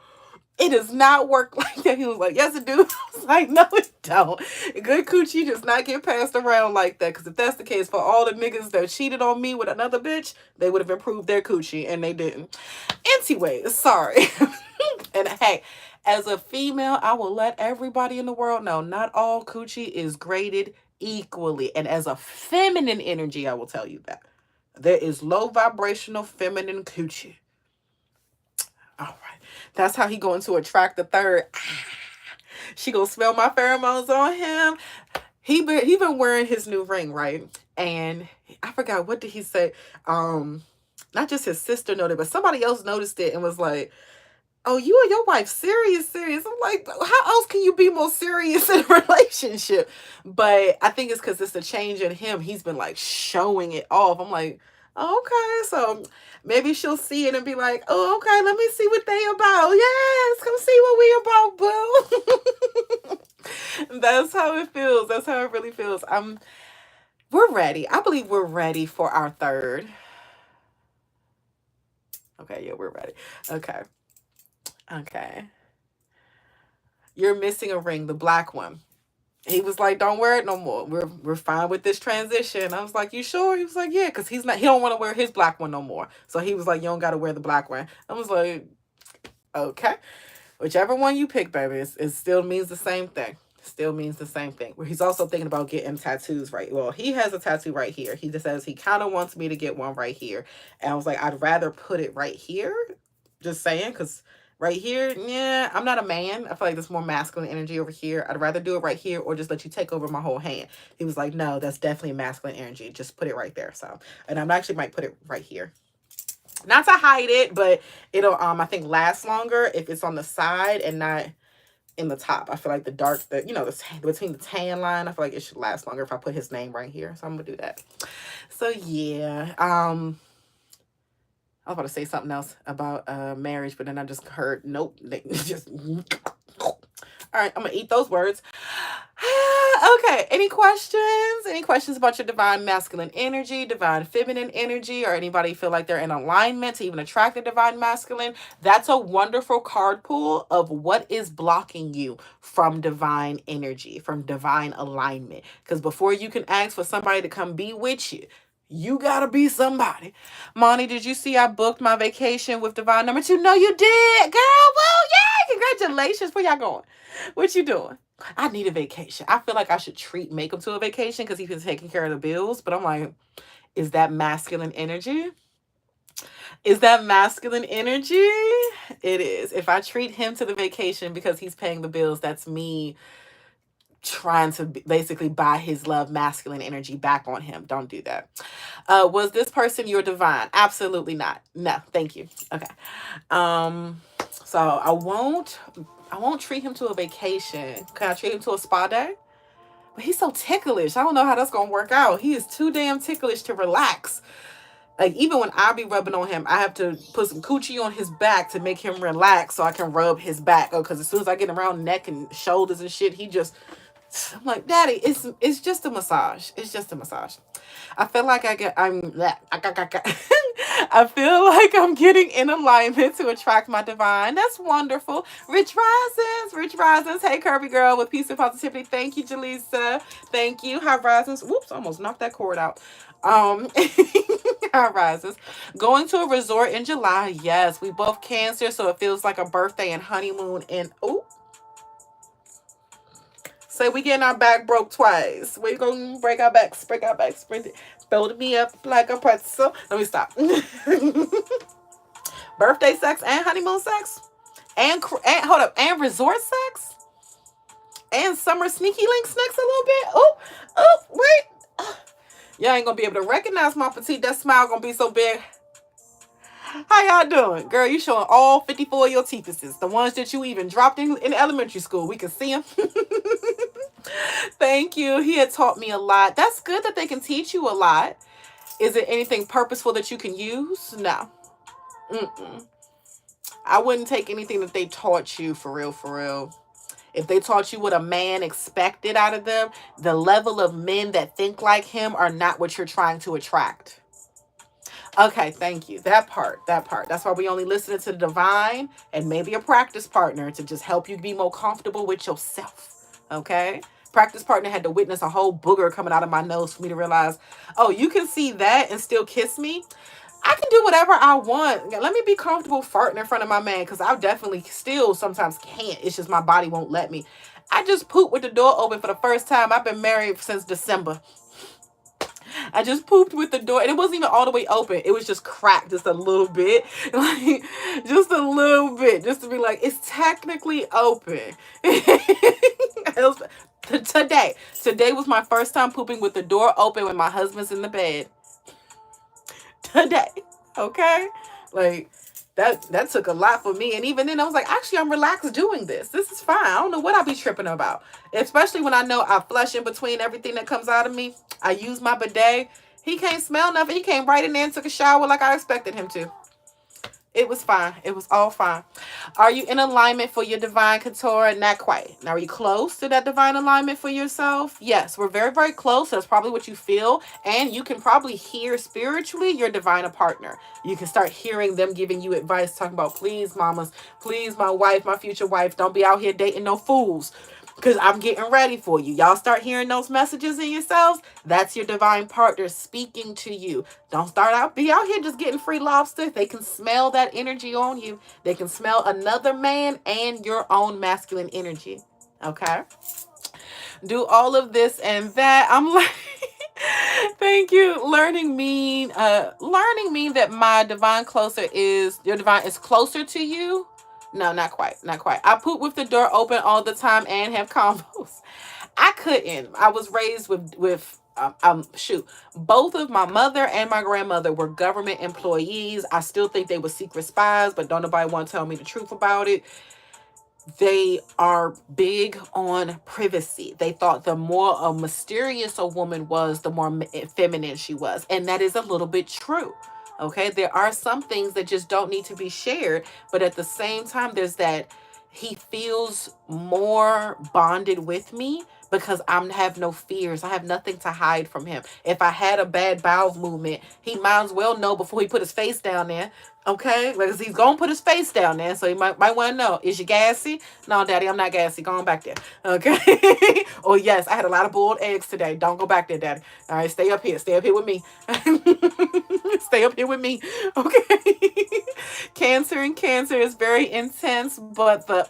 it does not work like that. He was like, yes it do. I was like, no it don't. Good coochie does not get passed around like that, because if that's the case, for all the niggas that cheated on me with another bitch, they would have improved their coochie and they didn't. Anyway, sorry. And hey, as a female, I will let everybody in the world know not all coochie is graded equally. And as a feminine energy, I will tell you that. There is low vibrational feminine coochie. All right. That's how he going to attract the third. She gonna smell my pheromones on him. He been wearing his new ring, right? And I forgot, what did he say? Not just his sister noted, but somebody else noticed it and was like, oh, you and your wife serious. I'm like, how else can you be more serious in a relationship? But I think it's because it's a change in him. He's been like showing it off. I'm like, okay, so maybe she'll see it and be like, oh, okay, let me see what they about. Yes, come see what we about, boo. That's how it feels. That's how it really feels. We're ready. I believe we're ready for our third. Okay, yeah, we're ready. Okay. You're missing a ring, the black one. He was like, don't wear it no more. We're fine with this transition. I was like, you sure? He was like, yeah, because he don't want to wear his black one no more. So he was like, you don't got to wear the black one. I was like, okay. Whichever one you pick, baby, it still means the same thing. Still means the same thing. He's also thinking about getting tattoos, right? Well, he has a tattoo right here. He just says he kind of wants me to get one right here. And I was like, I'd rather put it right here. Just saying, because right here, yeah, I'm not a man. I feel like there's more masculine energy over here. I'd rather do it right here or just let you take over my whole hand. He was like, no, that's definitely masculine energy. Just put it right there. So, and I actually might put it right here. Not to hide it, but it'll, I think, last longer if it's on the side and not in the top. I feel like between the tan line, I feel like it should last longer if I put his name right here. So I'm gonna do that. So yeah, I was about to say something else about marriage, but then I just heard nope. Just all right. I'm gonna eat those words. Okay, any questions? Any questions about your divine masculine energy, divine feminine energy, or anybody feel like they're in alignment to even attract the divine masculine? That's a wonderful card pool of what is blocking you from divine energy, from divine alignment. Because before you can ask for somebody to come be with you, you gotta be somebody. Monty, did you see I booked my vacation with divine number 2? No, you did, girl. Woo, yay! Congratulations. Where y'all going? What you doing? I need a vacation. I feel like I should make him to a vacation because he's been taking care of the bills. But I'm like, is that masculine energy? Is that masculine energy? It is. If I treat him to the vacation because he's paying the bills, that's me trying to basically buy his love masculine energy back on him. Don't do that. Was this person your divine? Absolutely not. No, thank you. Okay. So I won't treat him to a vacation. Can I treat him to a spa day? But he's so ticklish. I don't know how that's gonna work out. He is too damn ticklish to relax. Like, even when I be rubbing on him, I have to put some coochie on his back to make him relax so I can rub his back. Oh, because as soon as I get around neck and shoulders and shit, he just, I'm like, Daddy, it's just a massage. It's just a massage. I feel like I feel like I'm getting in alignment to attract my divine. That's wonderful. Rich Risings, Rich Risings. Hey, Curvy Girl with peace and positivity. Thank you, Jaleesa. Thank you. High Risings. Whoops, almost knocked that cord out. High Rises. Going to a resort in July. Yes, we both Cancer, so it feels like a birthday and honeymoon. And say we getting our back broke twice. We gonna break our backs, sprint it, fold me up like a pretzel. Let me stop. Birthday sex and honeymoon sex, and hold up, and resort sex, and summer sneaky links next a little bit. Wait. Y'all ain't gonna be able to recognize my petite. That smile gonna be so big. How y'all doing? Girl, you showing all 54 of your teethuses. The ones that you even dropped in elementary school. We can see them. Thank you. He had taught me a lot. That's good that they can teach you a lot. Is it anything purposeful that you can use? No. I wouldn't take anything that they taught you for real, for real. If they taught you what a man expected out of them, the level of men that think like him are not what you're trying to attract. Okay, thank you. That part. That's why we only listen to the divine and maybe a practice partner to just help you be more comfortable with yourself. Okay? Practice partner had to witness a whole booger coming out of my nose for me to realize, oh, you can see that and still kiss me? I can do whatever I want. Let me be comfortable farting in front of my man, because I definitely still sometimes can't. It's just my body won't let me. I just pooped with the door open for the first time. I've been married since December. I just pooped with the door, and it wasn't even all the way open. It was just cracked just a little bit, like just a little bit, just to be like, it's technically open. Today was my first time pooping with the door open when my husband's in the bed. Today, okay, like that took a lot for me. And even then I was like, actually, I'm relaxed doing this. This is fine. I don't know what I be tripping about, especially when I know I flush in between everything that comes out of me. I use my bidet. He can't smell nothing. He came right in there and took a shower like I expected him to. It was fine. It was all fine. Are you in alignment for your divine couture? Not quite. Now, are you close to that divine alignment for yourself? Yes, we're very, very close. That's probably what you feel. And you can probably hear spiritually your divine partner. You can start hearing them giving you advice, talking about, please, mamas, please, my wife, my future wife, don't be out here dating no fools, because I'm getting ready for you. Y'all start hearing those messages in yourselves. That's your divine partner speaking to you. Don't be out here just getting free lobster. They can smell that energy on you. They can smell another man and your own masculine energy. Okay? Do all of this and that. I'm like, thank you. Learning mean that my divine your divine is closer to you. No, not quite. Not quite. I poop with the door open all the time and have combos. I couldn't. I was raised with both of my mother and my grandmother were government employees. I still think they were secret spies, but don't nobody want to tell me the truth about it. They are big on privacy. They thought the more mysterious a woman was, the more feminine she was. And that is a little bit true. Okay, there are some things that just don't need to be shared. But at the same time, there's that he feels more bonded with me because I have no fears. I have nothing to hide from him. If I had a bad bowel movement, he might as well know before he put his face down there. Okay, because he's gonna put his face down there, so he might want to know: is you gassy? No, Daddy, I'm not gassy. Go on back there. Okay. Or yes, I had a lot of boiled eggs today. Don't go back there, Daddy. All right, stay up here. Stay up here with me. Stay up here with me. Okay. Cancer is very intense, but the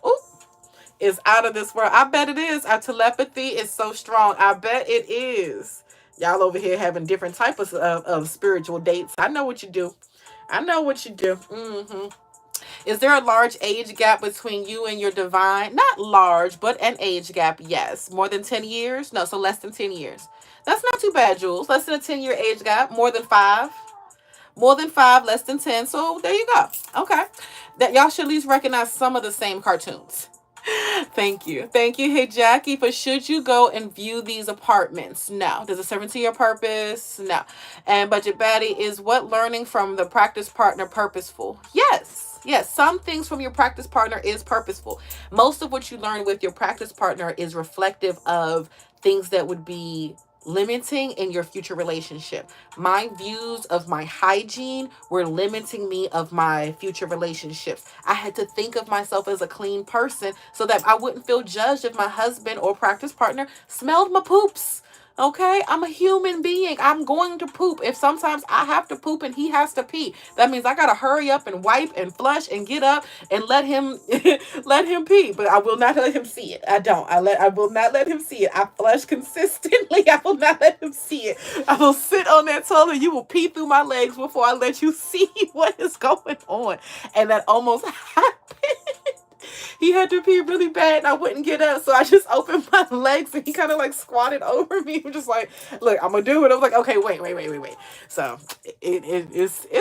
is out of this world. I bet it is. Our telepathy is so strong. I bet it is. Y'all over here having different types of spiritual dates. I know what you do. I know what you do. Is there a large age gap between you and your divine? Not large, but an age gap, yes. More than 10 years? No, so less than 10 years. That's not too bad, Jules. Less than a 10-year age gap. More than 5. More than 5, less than 10. So there you go. Okay. That y'all should at least recognize some of the same cartoons. Thank you. Thank you. Hey, Jackie, for should you go and view these apartments? No. Does it serve into your purpose? No. And Budget Baddie, is what learning from the practice partner purposeful? Yes. Yes. Some things from your practice partner is purposeful. Most of what you learn with your practice partner is reflective of things that would be limiting in your future relationship. My views of my hygiene were limiting me of my future relationships. I had to think of myself as a clean person so that I wouldn't feel judged if my husband or practice partner smelled my poops. Okay, I'm a human being. I'm going to poop. If sometimes I have to poop and he has to pee, that means I gotta hurry up and wipe and flush and get up and let him let him pee. But I will not let him see it. I don't. I will not let him see it. I flush consistently. I will not let him see it. I will sit on that toilet. You will pee through my legs before I let you see what is going on. And that almost happened. He had to pee really bad and I wouldn't get up. So I just opened my legs and he kind of like squatted over me. I'm just like, look, I'm going to do it. I was like, okay, wait. So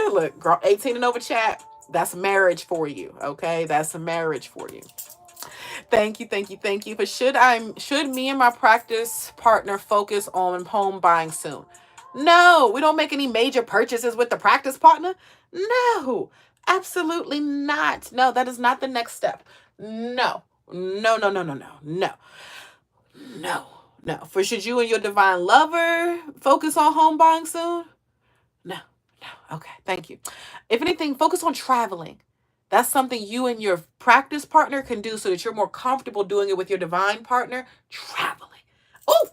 look, 18 and over chat. That's marriage for you. Okay. That's a marriage for you. Thank you. But should me and my practice partner focus on home buying soon? No, we don't make any major purchases with the practice partner. No, absolutely not. No, that is not the next step. No. For should you and your divine lover focus on home buying soon? No. Okay, thank you. If anything, focus on traveling. That's something you and your practice partner can do so that you're more comfortable doing it with your divine partner. Traveling. Oh,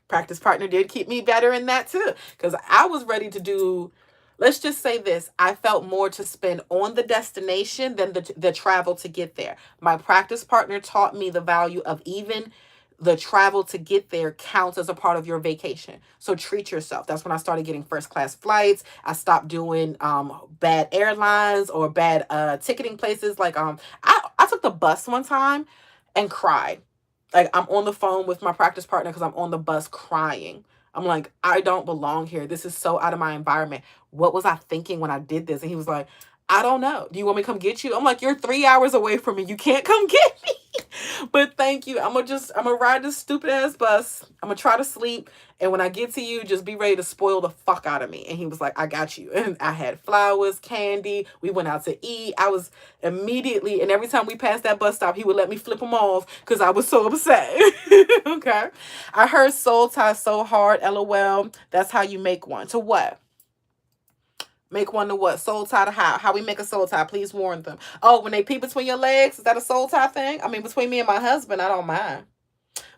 practice partner did keep me better in that too. Because I was ready to do, let's just say this, I felt more to spend on the destination than the travel to get there. My practice partner taught me the value of even the travel to get there counts as a part of your vacation. So treat yourself. That's when I started getting first class flights. I stopped doing bad airlines or bad ticketing places. Like I took the bus one time and cried. Like I'm on the phone with my practice partner because I'm on the bus crying. I'm like, I don't belong here. This is so out of my environment. What was I thinking when I did this? And he was like, I don't know. Do you want me to come get you? I'm like, you're 3 hours away from me. You can't come get me. But thank you. I'm gonna ride this stupid ass bus. I'm gonna try to sleep. And when I get to you, just be ready to spoil the fuck out of me. And he was like, I got you. And I had flowers, candy. We went out to eat. I was immediately, and every time we passed that bus stop, he would let me flip him off because I was so upset. Okay. I heard soul tie so hard. LOL. That's how you make one. To what? Make one to what? Soul tie to how? How we make a soul tie? Please warn them. Oh, when they pee between your legs, is that a soul tie thing? I mean, between me and my husband, I don't mind.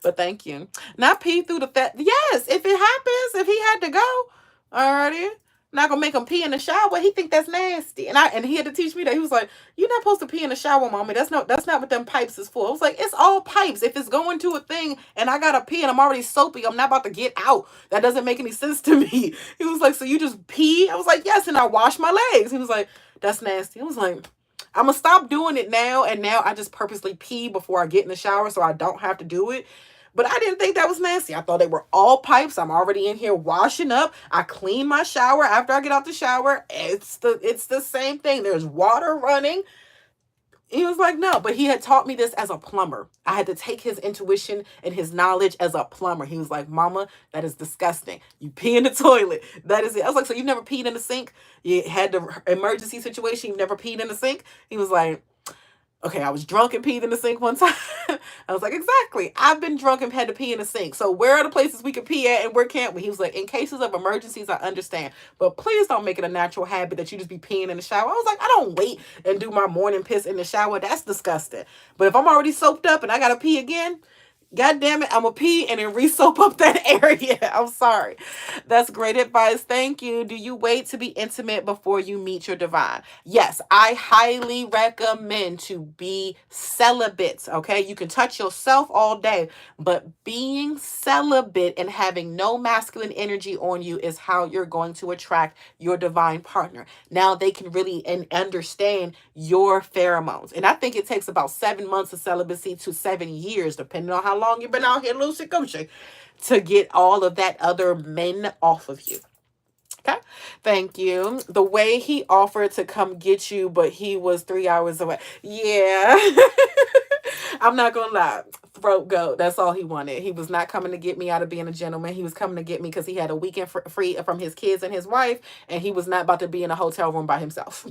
But thank you. Not pee through the fat. Yes, if it happens, if he had to go, alrighty. Not gonna make him pee in the shower. He think that's nasty, and he had to teach me that. He was like, "You're not supposed to pee in the shower, mommy. That's not what them pipes is for." I was like, "It's all pipes. If it's going to a thing, and I gotta pee, and I'm already soapy, I'm not about to get out. That doesn't make any sense to me." He was like, "So you just pee?" I was like, "Yes," and I wash my legs. He was like, "That's nasty." I was like, I'm gonna stop doing it now, and now I just purposely pee before I get in the shower so I don't have to do it. But I didn't think that was nasty. I thought they were all pipes. I'm already in here washing up. I clean my shower after I get out the shower. It's the same thing. There's water running. He was like, no, but he had taught me this as a plumber. I had to take his intuition and his knowledge as a plumber. He was like, Mama, that is disgusting. You pee in the toilet. That is it. I was like, so you've never peed in the sink? You had the emergency situation. You've never peed in the sink? He was like, Okay, I was drunk and peed in the sink one time. I was like, exactly. I've been drunk and had to pee in the sink. So where are the places we can pee at and where can't we? He was like, in cases of emergencies, I understand. But please don't make it a natural habit that you just be peeing in the shower. I was like, I don't wait and do my morning piss in the shower. That's disgusting. But if I'm already soaked up and I gotta pee again, God damn it, I'm gonna pee and then re-soap up that area. I'm sorry. That's great advice. Thank you. Do you wait to be intimate before you meet your divine? Yes, I highly recommend to be celibate. Okay, you can touch yourself all day, but being celibate and having no masculine energy on you is how you're going to attract your divine partner. Now they can really and understand your pheromones. And I think it takes about 7 months of celibacy to 7 years, depending on how long you've been out here loosey goosey, to get all of that other men off of you. Okay. Thank you. The way he offered to come get you, but he was 3 hours away. Yeah. I'm not going to lie. Throat goat. That's all he wanted. He was not coming to get me out of being a gentleman. He was coming to get me because he had a weekend free from his kids and his wife, and he was not about to be in a hotel room by himself.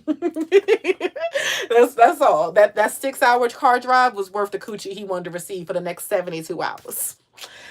That's all. That 6 hour car drive was worth the coochie he wanted to receive for the next 72 hours.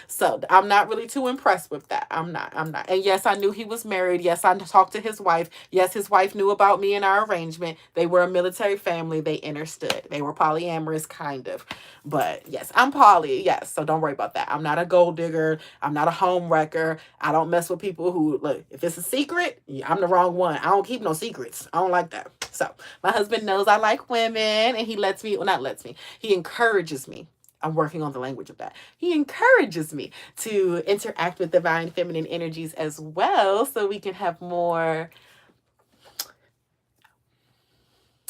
So I'm not really too impressed with that. I'm not. And yes, I knew he was married. Yes, I talked to his wife. Yes, his wife knew about me and our arrangement. They were a military family. They understood. They were polyamorous, kind of. But yes, I'm poly. Yes, so don't worry about that. I'm not a gold digger. I'm not a home wrecker. I don't mess with people who, look, if it's a secret, yeah, I'm the wrong one. I don't keep no secrets. I don't like that. So my husband knows I like women, and he lets me, well, not lets me, he encourages me. I'm working on the language of that. He encourages me to interact with divine feminine energies as well, so we can have more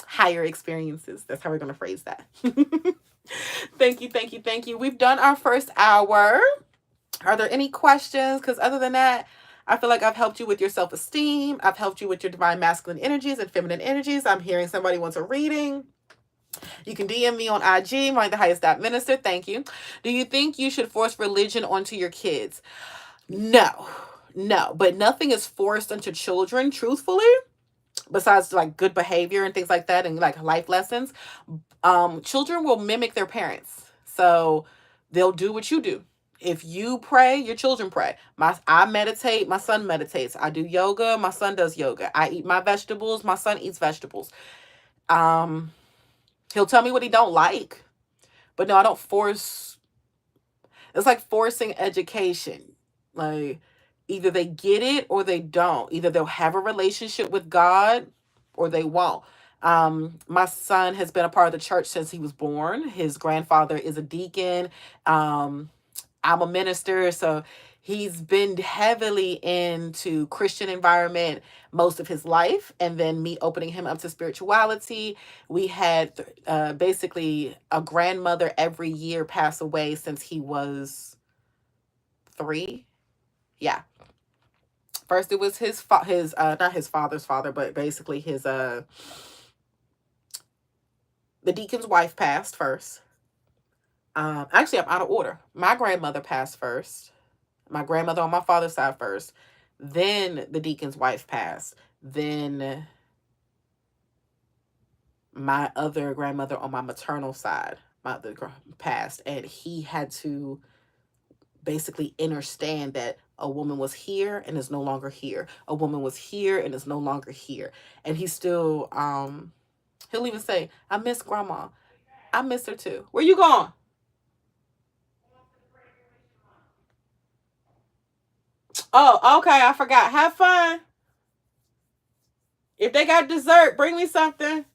higher experiences. That's how we're going to phrase that. Thank you, thank you, thank you. We've done our first hour. Are there any questions? Because other than that, I feel like I've helped you with your self-esteem. I've helped you with your divine masculine energies and feminine energies. I'm hearing somebody wants a reading. You can DM me on IG, Manithehighest.minister. Thank you. Do you think you should force religion onto your kids? No. But nothing is forced onto children, truthfully, besides like good behavior and things like that and like life lessons. Children will mimic their parents. So they'll do what you do. If you pray, your children pray. I meditate, my son meditates. I do yoga, my son does yoga. I eat my vegetables, my son eats vegetables. He'll tell me what he don't like. But no, I don't force. It's like forcing education. Like either they get it or they don't. Either they'll have a relationship with God or they won't. My son has been a part of the church since he was born. His grandfather is a deacon. I'm a minister, so he's been heavily into Christian environment most of his life, and then me opening him up to spirituality. We had basically a grandmother every year pass away since he was 3. Yeah. First it was his not his father's father, but basically his the deacon's wife passed first. Actually, I'm out of order. My grandmother passed first. My grandmother on my father's side first. Then the deacon's wife passed. Then my other grandmother on my maternal side, passed. And he had to basically understand that a woman was here and is no longer here. A woman was here and is no longer here. And he still, he'll even say, I miss grandma. I miss her too. Where you going? Oh, okay. I forgot. Have fun. If they got dessert, bring me something.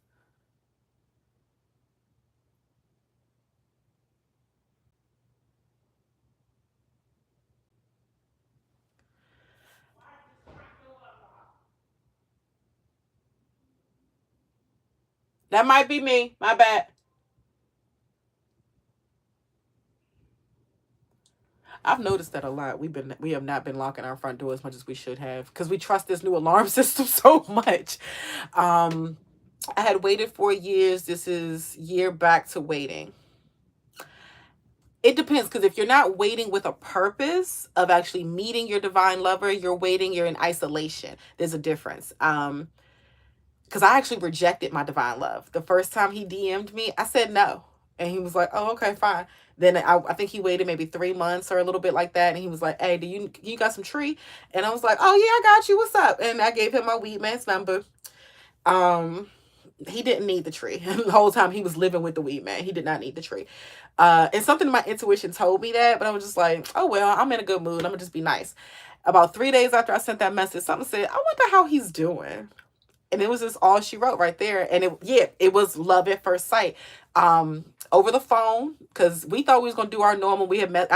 That might be me. My bad. I've noticed that a lot. We have not been locking our front door as much as we should have because we trust this new alarm system so much. I had waited 4 years. This is year back to waiting. It depends, because if you're not waiting with a purpose of actually meeting your divine lover, you're waiting, you're in isolation. There's a difference. because I actually rejected my divine love. The first time he DM'd me, I said no. And he was like, oh, okay, fine. Then I think he waited maybe 3 months or a little bit like that. And he was like, hey, you got some tree? And I was like, oh, yeah, I got you. What's up? And I gave him my weed man's number. He didn't need the tree. The whole time he was living with the weed man. He did not need the tree. And something in my intuition told me that, but I was just like, oh, well, I'm in a good mood. I'm going to just be nice. About 3 days after I sent that message, something said, I wonder how he's doing. And it was just all she wrote right there. And it was love at first sight. Over the phone, because we thought we was gonna do our normal. We had met.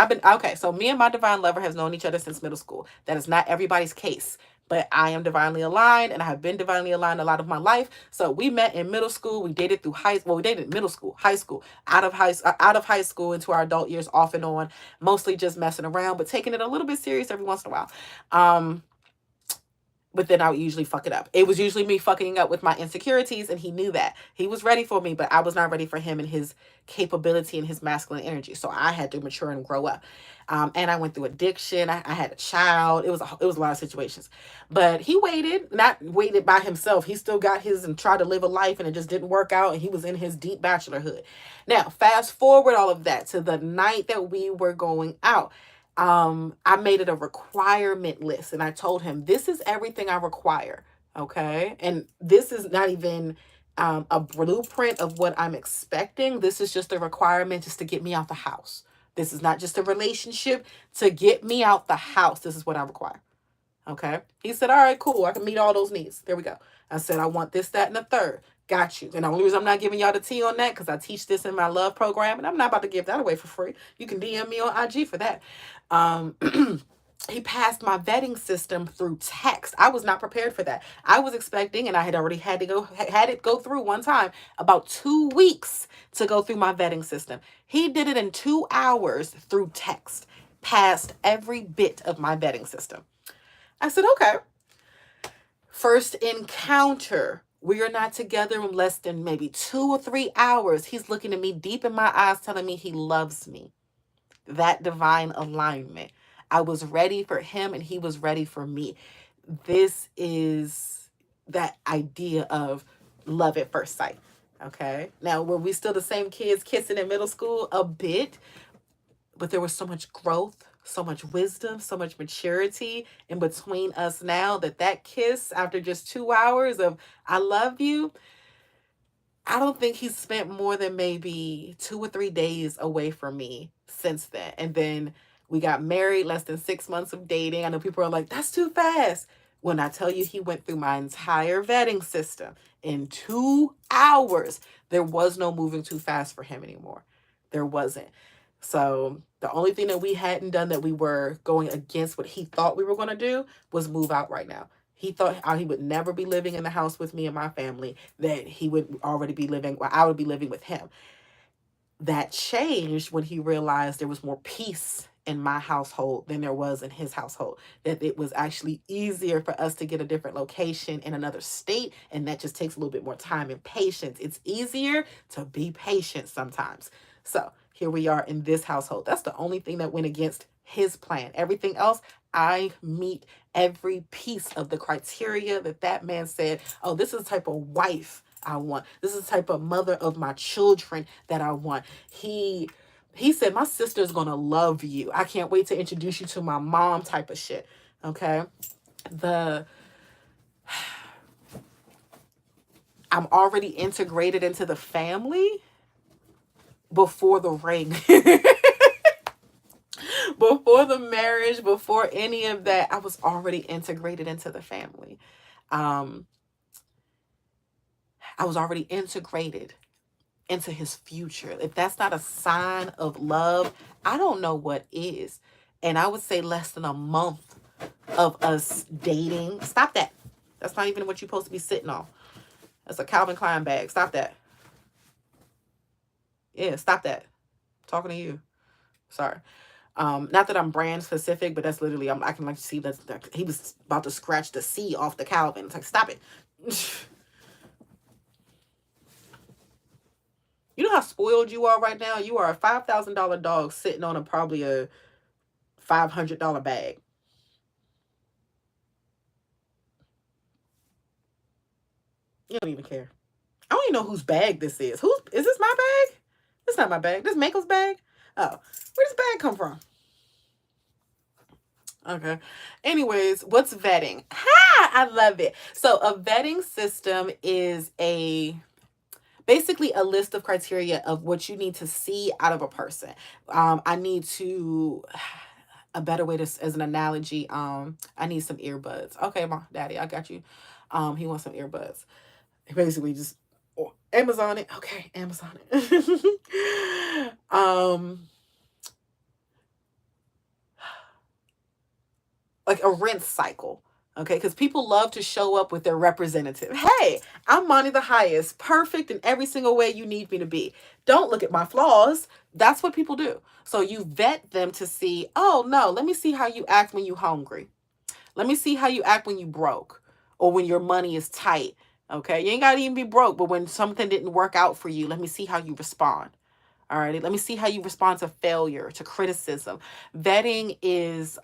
So me and my divine lover has known each other since middle school. That is not everybody's case, but I am divinely aligned, and I have been divinely aligned a lot of my life. So we met in middle school. We dated through we dated in middle school, high school, out of high school into our adult years, off and on, mostly just messing around, but taking it a little bit serious every once in a while. But then I would usually fuck it up. It was usually me fucking up with my insecurities, and he knew that. He was ready for me, but I was not ready for him and his capability and his masculine energy. So I had to mature and grow up. And I went through addiction. I had a child. It was a lot of situations. But he waited, not waited by himself. He still got his and tried to live a life, and it just didn't work out. And he was in his deep bachelorhood. Now, fast forward all of that to the night that we were going out. I made it a requirement list, and I told him, this is everything I require. Okay. And this is not even a blueprint of what I'm expecting. This is just a requirement just to get me out the house. This is not just a relationship to get me out the house. This is what I require. Okay. He said, all right, cool. I can meet all those needs. There we go. I said, I want this, that, and the third. Got you. And the only reason I'm not giving y'all the tea on that, because I teach this in my love program, and I'm not about to give that away for free. You can DM me on IG for that. He passed my vetting system through text. I was not prepared for that. I was expecting, and I had already had it go through one time, about 2 weeks to go through my vetting system. He did it in 2 hours through text, passed every bit of my vetting system. I said, okay. First encounter. We are not together in less than maybe 2 or 3 hours. He's looking at me deep in my eyes, telling me he loves me. That divine alignment. I was ready for him, and he was ready for me. This is that idea of love at first sight. Okay. Now, were we still the same kids kissing in middle school? A bit. But there was so much growth, so much wisdom, so much maturity in between us now that kiss after just 2 hours of I love you, I don't think he's spent more than maybe 2 or 3 days away from me since then. And then we got married, less than 6 months of dating. I know people are like, that's too fast. When I tell you he went through my entire vetting system in 2 hours, there was no moving too fast for him anymore. There wasn't. So the only thing that we hadn't done that we were going against what he thought we were going to do was move out right now. He thought he would never be living in the house with me and my family, that he would already be living, or I would be living with him. That changed when he realized there was more peace in my household than there was in his household. That it was actually easier for us to get a different location in another state, and that just takes a little bit more time and patience. It's easier to be patient sometimes. So here we are in this household. That's the only thing that went against his plan. Everything else, I meet every piece of the criteria that man said, oh, this is the type of wife I want. This is the type of mother of my children that I want. He said, my sister's gonna love you. I can't wait to introduce you to my mom type of shit. Okay. I'm already integrated into the family before the ring. Before the marriage, before any of that, I was already integrated into the family. I was already integrated into his future. If that's not a sign of love, I don't know what is. And I would say less than a month of us dating. Stop that. That's not even what you're supposed to be sitting on. That's a Calvin Klein bag. Stop that. Yeah, stop that. I'm talking to you. Sorry. Not that I'm brand specific, but that's literally, I can see that he was about to scratch the C off the Calvin. It's like, stop it. You know how spoiled you are right now? You are a $5,000 dog sitting on probably a $500 bag. You don't even care. I don't even know whose bag this is. Who's is this my bag? It's not my bag. This Makel's bag? Oh, where does bag come from? Okay. Anyways, what's vetting? Ha! I love it. So a vetting system is basically a list of criteria of what you need to see out of a person. I need to a better way to as an analogy. I need some earbuds. Okay, mom, daddy, I got you. He wants some earbuds. Basically, just Amazon it. Okay, Amazon it. Like a rinse cycle. Okay, because people love to show up with their representative. Hey, I'm Monty the Highest, perfect in every single way you need me to be. Don't look at my flaws. That's what people do. So you vet them to see, oh no, let me see how you act when you hungry. Let me see how you act when you broke or when your money is tight. Okay, you ain't gotta even be broke, but when something didn't work out for you, let me see how you respond. All right, let me see how you respond to failure, to criticism. Vetting is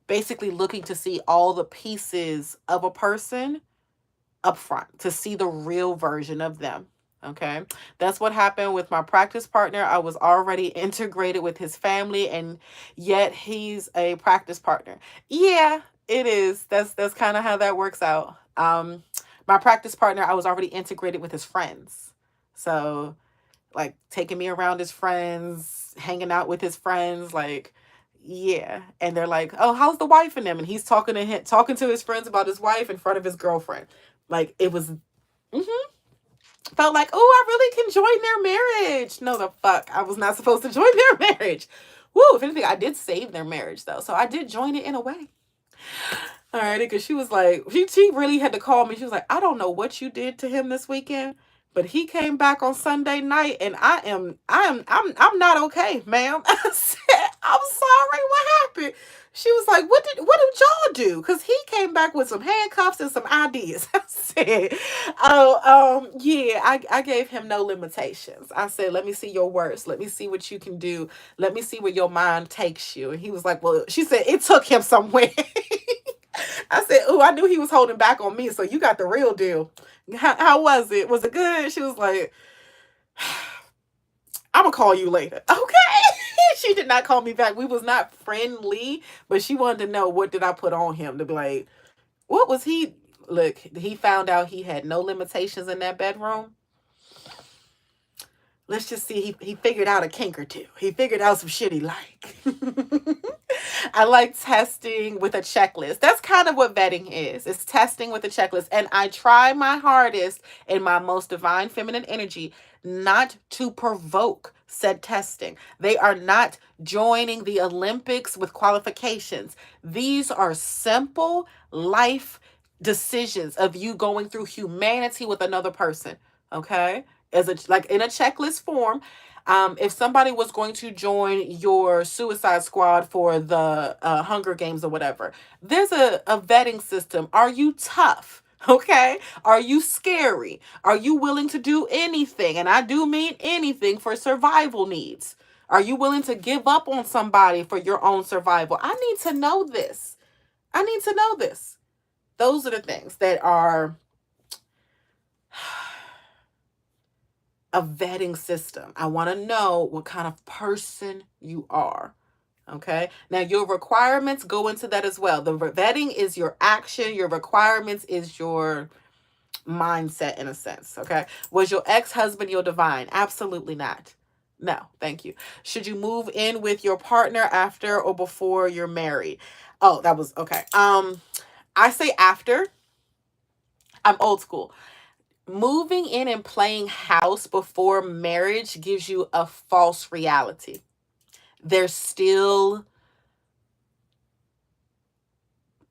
basically looking to see all the pieces of a person up front, to see the real version of them. Okay. That's what happened with my practice partner. I was already integrated with his family, and yet he's a practice partner. Yeah, it is. That's kind of how that works out. My practice partner, I was already integrated with his friends. So like taking me around his friends, hanging out with his friends, like yeah. And they're like, "Oh, how's the wife and them?" And he's talking to his friends about his wife in front of his girlfriend. Like it was felt like, "Oh, I really can join their marriage." No, the fuck. I was not supposed to join their marriage. Woo, if anything, I did save their marriage though. So I did join it in a way. All right, because she was like, she really had to call me. She was like, I don't know what you did to him this weekend, but he came back on Sunday night, and I'm not okay, ma'am. I said, I'm sorry. What happened? She was like, what did y'all do? Because he came back with some handcuffs and some ideas. I said, oh, yeah, I gave him no limitations. I said, let me see your worst. Let me see what you can do. Let me see where your mind takes you. And he was like, well, she said, it took him somewhere. I said, "Oh, I knew he was holding back on me, so you got the real deal. How was it? Was it good?" She was like, "I'm gonna call you later." Okay. She did not call me back. We was not friendly, but she wanted to know what did I put on him to be like, what was he? Look, he found out he had no limitations in that bedroom. Let's just see. He figured out a kink or two. He figured out some shit he like. I like testing with a checklist. That's kind of what vetting is. It's testing with a checklist. And I try my hardest in my most divine feminine energy not to provoke said testing. They are not joining the Olympics with qualifications. These are simple life decisions of you going through humanity with another person. Okay? As a like in a checklist form. If somebody was going to join your suicide squad for the Hunger Games or whatever, there's a vetting system. Are you tough? Okay. Are you scary? Are you willing to do anything? And I do mean anything for survival needs. Are you willing to give up on somebody for your own survival? I need to know this. I need to know this. Those are the things that are a vetting system. I want to know what kind of person you are. Okay. Now, your requirements go into that as well. The vetting is your action, your requirements is your mindset in a sense. Okay. Was your ex husband your divine? Absolutely not. No, thank you. Should you move in with your partner after or before you're married? Oh, that was okay. I say after. I'm old school. Moving in and playing house before marriage gives you a false reality. There's still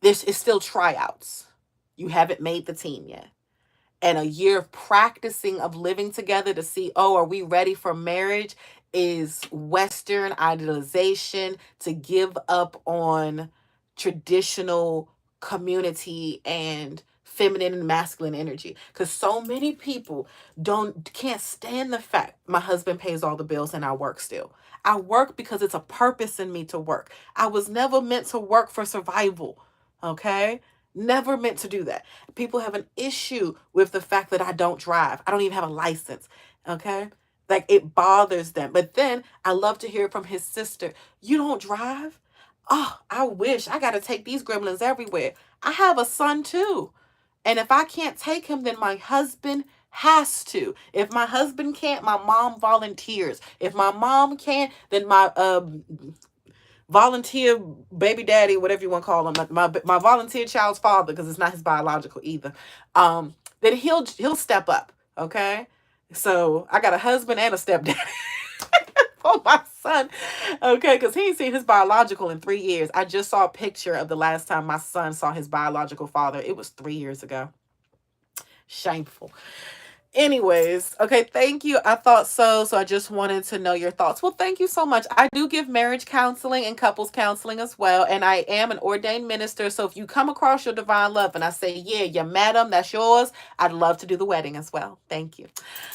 it's still tryouts. You haven't made the team yet. And a year of practicing of living together to see, oh, are we ready for marriage, is Western idealization to give up on traditional community and feminine and masculine energy. Because so many people can't stand the fact my husband pays all the bills and I work still. I work because it's a purpose in me to work. I was never meant to work for survival. Okay. Never meant to do that. People have an issue with the fact that I don't drive. I don't even have a license. Okay. Like it bothers them. But then I love to hear from his sister, you don't drive? Oh, I wish I got to take these gremlins everywhere. I have a son too. And if I can't take him, then my husband has to. If my husband can't, my mom volunteers. If my mom can't, then my volunteer baby daddy, whatever you want to call him, my volunteer child's father, because it's not his biological either. Then he'll step up. Okay, so I got a husband and a stepdaddy for my son. Okay, because he ain't seen his biological in 3 years. I just saw a picture of the last time my son saw his biological father. It was 3 years ago. Shameful. Anyways, okay, thank you. I thought so. So I just wanted to know your thoughts. Well, thank you so much. I do give marriage counseling and couples counseling as well. And I am an ordained minister. So if you come across your divine love and I say, yeah, you met him, that's yours, I'd love to do the wedding as well. Thank you.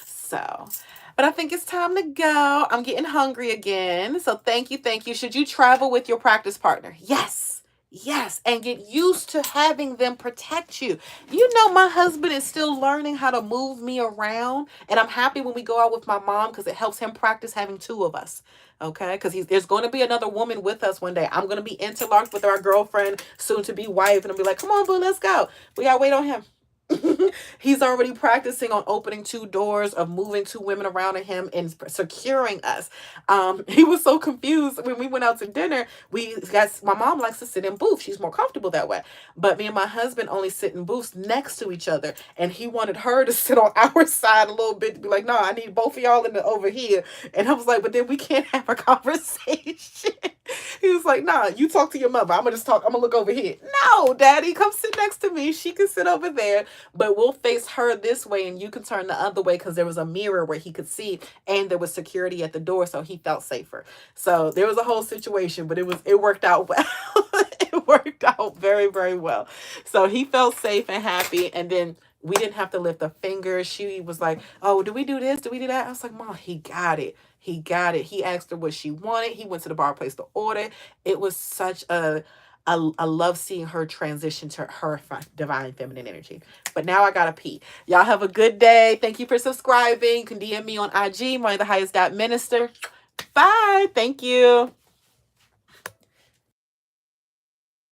So, but I think it's time to go. I'm getting hungry again. So thank you. Thank you. Should you travel with your practice partner? Yes. Yes, and get used to having them protect you. You know, my husband is still learning how to move me around, and I'm happy when we go out with my mom because it helps him practice having two of us. Okay, because there's going to be another woman with us one day. I'm going to be interlocked with our girlfriend, soon to be wife, and I'll be like, come on, boo, let's go. We got to wait on him. He's already practicing on opening two doors, of moving two women around to him and securing us. He was so confused when we went out to dinner. My mom likes to sit in booths. She's more comfortable that way. But me and my husband only sit in booths next to each other. And he wanted her to sit on our side a little bit to be like, no, I need both of y'all over here. And I was like, but then we can't have a conversation. He was like, nah, you talk to your mother. I'm going to look over here. No, daddy, come sit next to me. She can sit over there. But we'll face her this way and you can turn the other way, because there was a mirror where he could see, and there was security at the door, so he felt safer. So there was a whole situation, but it worked out well. It worked out very, very well. So he felt safe and happy, and then we didn't have to lift a finger. She was like, oh, do we do this? Do we do that? I was like, Mom, he got it. He got it. He asked her what she wanted. He went to the bar, placed the order. It was such I love seeing her transition to her divine feminine energy. But now I gotta pee. Y'all have a good day. Thank you for subscribing. You can DM me on IG, Manithehighest.minister. Bye. Thank you.